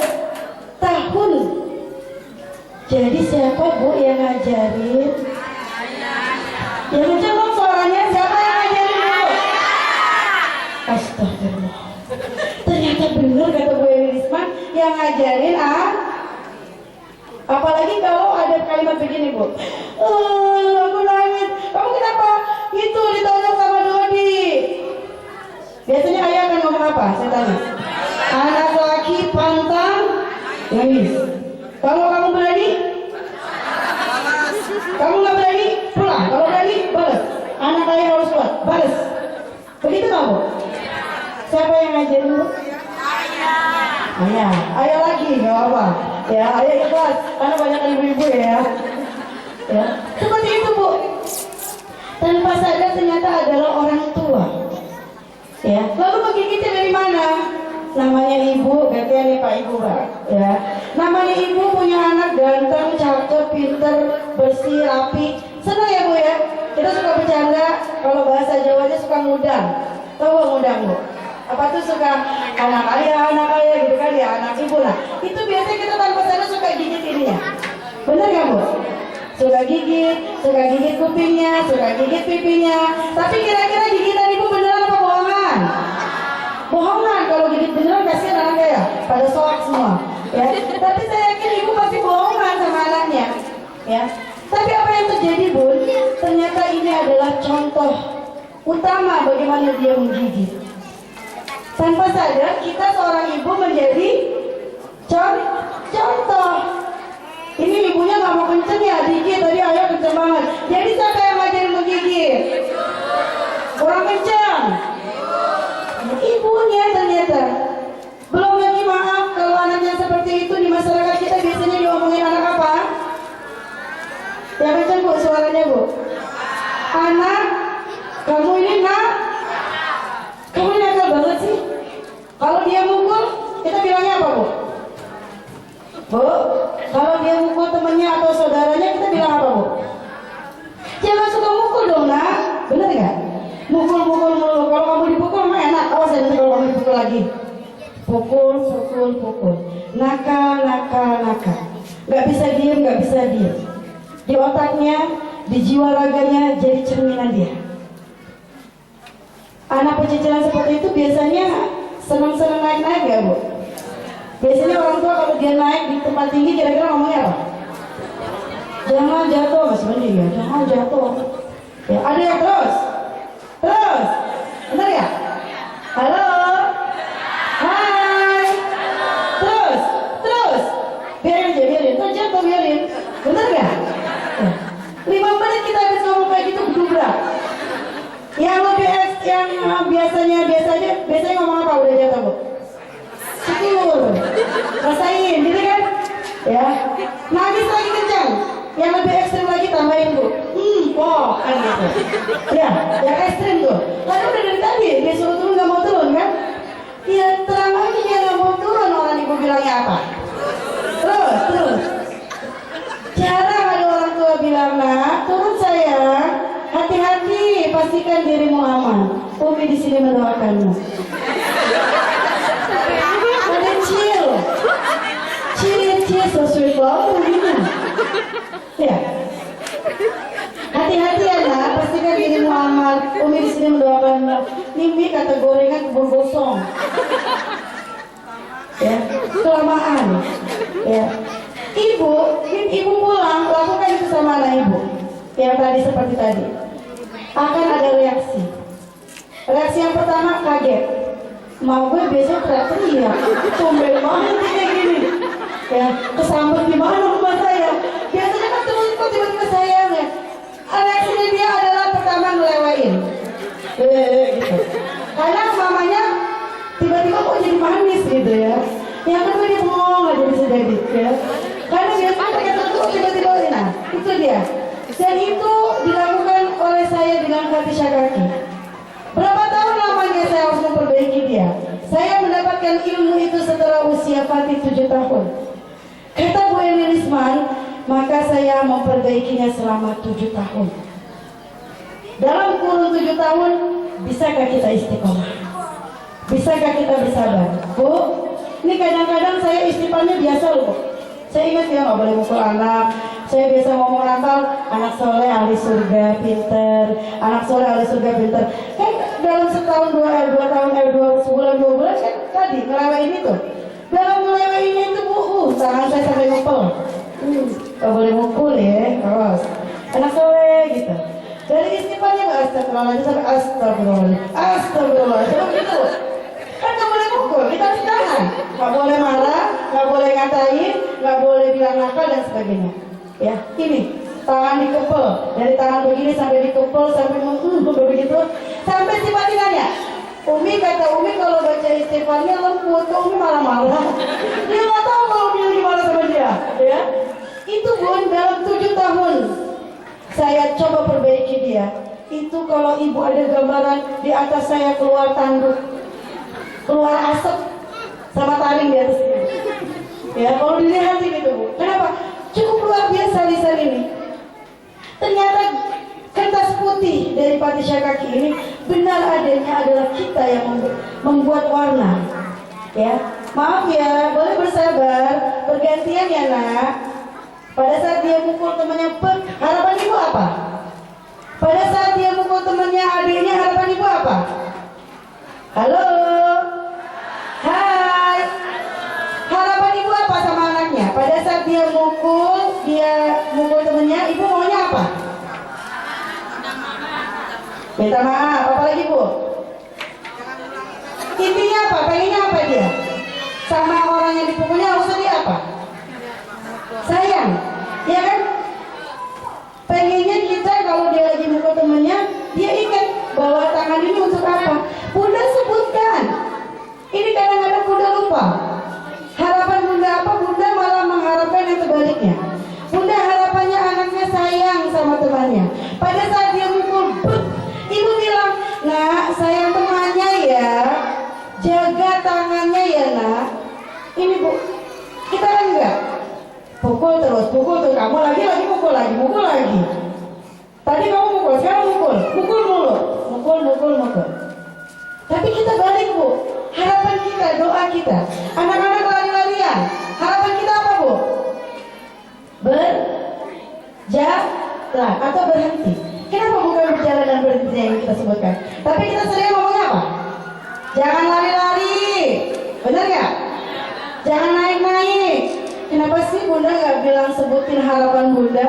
tahun. Jadi siapa Bu yang ngajarin? Yang kenceng dong suaranya, siapa yang ngajarin Bu? Astagfirullah. Ternyata benar kata Bu Risman, yang ngajarin apalagi kalau ada kalimat begini Bu. Aku nangis. Kamu kenapa? Itu ditolong sama Dodi. Biasanya ayah akan ngomong apa? Saya tanya. Anak laki pantang nangis. Kalau kamu berani, kamu nggak berani, pulang. Kalau berani, balas. Anak ayah harus kuat, balas. Begitu kamu? Siapa yang ngajarin Bu? Ayah lagi, nggak apa. Ya, ayah ikhlas. Karena banyak ibu-ibu ya. Seperti itu Bu. Tanpa sadar ternyata adalah orang tua. Ya, lalu menggigitnya dari mana? Namanya ibu, gantian nih Pak Ibu Pak. Ya, namanya ibu punya anak ganteng, cakep, pinter, bersih, rapi. Senang ya Bu ya. Kita suka bercanda. Kalau bahasa Jawanya suka ngundang. Tahu nggak ngundang Bu? Apa tuh suka anak ayah gitu kan ya, anak ibu lah. Itu biasanya kita tanpa sadar suka gigit ininya. Bener nggak Bu? Suka gigit kupingnya, suka gigit pipinya. Tapi kira-kira gigitan ibu beneran apa bohongan? Bohongan. Kalau gigit beneran kasihan anaknya ya, pada soak semua. Ya. Tapi saya yakin ibu pasti bohongan sama anaknya. Ya. Tapi apa yang terjadi Bun? Ternyata ini adalah contoh utama bagaimana dia menggigit. Tanpa sadar kita seorang ibu menjadi contoh. Ini ibunya nggak mau kenceng ya, dikit tadi ayah kenceng banget. Jadi siapa yang ngajarin menggigit? Kurang kenceng. Ibunya ternyata. Belum lagi maaf kalau anaknya seperti itu di masyarakat kita biasanya diomongin anak apa? Ya kenceng bu suaranya bu. Anak, kamu ini kamu ini nakal banget sih. Kalau dia mukul, kita bilangnya apa bu? Bu, kalau dia mukul temannya atau saudaranya kita bilang apa bu? Jangan suka mukul dong nak, bener nggak? Mukul mulu. Kalau kamu dipukul mah enak. Awas ya nanti kalau kamu dipukul lagi. Pukul. Nakal. Nggak bisa diem. Di otaknya, di jiwa raganya jadi cerminan dia. Anak pecicilan seperti itu biasanya senang-senang naik ya bu? Biasanya orang tua kalau dia naik di tempat tinggi kira-kira ngomongnya apa? Jangan jatuh, Mas Bendi ya, jangan jatuh. Ya, ada yang terus, benar ya? Halo, hai, terus, biarin, terus jatuh biarin, benar ya? 5 menit kita habis ngomong kayak gitu berdubrak. Yang lebih yang biasanya ngomong apa udah jatuh bu? Syukur, rasain, gitu kan? Ya, nangis lagi kencang. Yang lebih ekstrim lagi tambahin bu. Kan gitu. Ya, yang ekstrim tuh. Karena udah dari tadi dia suruh turun nggak mau turun kan? Ya terang aja dia nggak mau turun, orang ibu bilangnya apa? Terus. Jarang ada orang tua bilang nak turun sayang. Hati-hati, pastikan dirimu aman. Umi di sini mendoakanmu. Ada chill, so sweet banget gitu. Ya. Hati-hati ya nak, pastikan dirimu aman. Umi di sini mendoakanmu. Mimi kata gorengan kebun gosong. Ya, kelamaan. Ya. Ibu pulang, lakukan itu sama anak ibu. Yang tadi seperti tadi. Akan ada reaksi. Reaksi yang pertama kaget. Mau gue biasanya teriak-teriak. Tumben banget kayak gini. Ya, kesambet gimana rumah saya? Biasanya kan kok tiba-tiba sayang ya. Reaksinya dia adalah pertama ngelewain. Gitu. Karena mamanya tiba-tiba kok jadi manis gitu ya. Yang kedua dia bengong aja bisa jadi ya. Karena biasanya mereka tuh tiba-tiba nah, itu dia. Dan itu dilakukan oleh saya dengan Fatisha Kaki. Berapa tahun lamanya saya harus memperbaiki dia? Saya mendapatkan ilmu itu setelah usia Fatih 7 tahun. Kata Bu Eni Risman, maka saya memperbaikinya selama 7 tahun. Dalam kurun 7 tahun, bisakah kita istiqomah? Bisakah kita bersabar? Bu, ini kadang-kadang saya istiqomahnya biasa loh. Saya ingat ya nggak boleh mukul anak. Saya biasa ngomong nakal, anak soleh ahli surga pinter, anak soleh ahli surga pinter. Kan dalam setahun 2 sebulan 2 bulan kan tadi ngelewain itu. Dalam ngelewainnya itu bu, tangan saya sampai ngepel. Nggak boleh mukul ya, awas. Anak soleh gitu. Dari istighfarnya nggak astagfirullahaladzim sampai astagfirullahaladzim gitu. Kan nggak boleh mukul, kita harus tahan. Nggak boleh marah, nggak boleh ngatain, nggak boleh bilang nakal dan sebagainya. Ya, ini tangan dikepel dari tangan begini sampai dikepel sampai begitu sampai si Fatih nanya, Umi kata Umi kalau baca istighfarnya lembut, kok Umi malah marah. Dia nggak tahu kalau dia gimana sama dia. Ya, itu pun dalam 7 tahun saya coba perbaiki dia. Itu kalau ibu ada gambaran di atas saya keluar tanduk, keluar asap sama taring di atas ini. Ya, kalau dilihat gitu bu. Kenapa? Cukup luar biasa lisan ini. Ternyata kertas putih dari Fatisha Kaki ini benar adanya adalah kita yang membuat warna. Ya, maaf ya, boleh bersabar, bergantian ya nak. Pada saat dia mukul temannya, harapan ibu apa? Pada saat dia mukul temannya, adiknya, harapan ibu apa? Halo, hai. Harapan ibu apa sama anaknya? Pada saat dia mukul temennya, ibu maunya apa? Minta maaf, apa lagi bu? Intinya apa? Pengennya apa dia? Sama orang yang dipukulnya harusnya dia apa? Sayang, ya kan? Pengennya kita kalau dia lagi mukul temennya, dia ingat bahwa tangan ini untuk apa? Bunda sebutkan. Ini kadang-kadang Bunda lupa. Harapan Bunda apa? Bunda malah mengharapkan yang sebaliknya. Bunda harapannya anaknya sayang sama temannya. Pada saat dia mukul, ibu bilang, nak, sayang temannya ya, jaga tangannya ya nak. Ini bu, kita kan enggak pukul terus, kamu lagi mukul lagi. Tadi kamu mukul, sekarang mukul mulu. Tapi kita balik bu, harapan kita, doa kita, anak-anak lari-larian, harapan kita apa bu? Berjalan atau berhenti. Kenapa bukan berjalan dan berhenti yang kita sebutkan? Tapi kita sering ngomongnya apa? Jangan lari-lari, benar nggak? Jangan naik-naik. Kenapa sih Bunda nggak bilang sebutin harapan Bunda?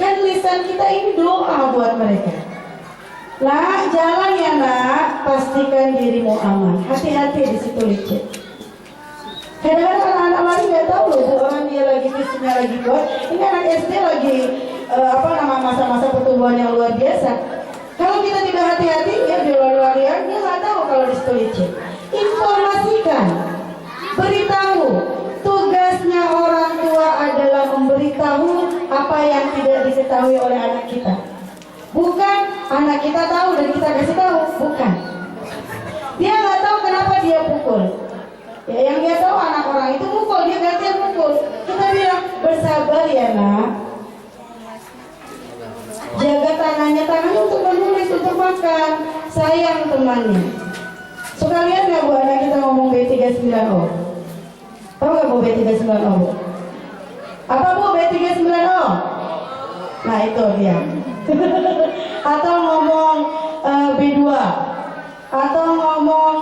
Kan lisan kita ini doa buat mereka. Nak, jalan ya nak, pastikan dirimu aman. Hati-hati di situ licin. Kadang-kadang anak-anak lari nggak tahu loh, orang dia lagi fisiknya lagi kuat. Ini anak SD lagi masa-masa pertumbuhan yang luar biasa. Kalau kita tidak hati-hati, ya di lari-larian, dia nggak tahu kalau di situ licin. Informasikan, beritahu. Tugasnya orang tua adalah memberitahu apa yang tidak diketahui oleh anak kita. Bukan anak kita tahu dan kita kasih tahu, bukan. Dia nggak tahu kenapa dia pukul. Ya, yang dia tahu anak orang itu mukul, dia gantian mukul. Kita bilang bersabar ya nak. Jaga tangannya untuk menulis, untuk makan. Sayang temannya. Suka lihat nggak bu anak kita ngomong B39O? Tahu nggak bu B39O bu? Apa bu B39O? Nah itu dia. Atau ngomong B2, atau ngomong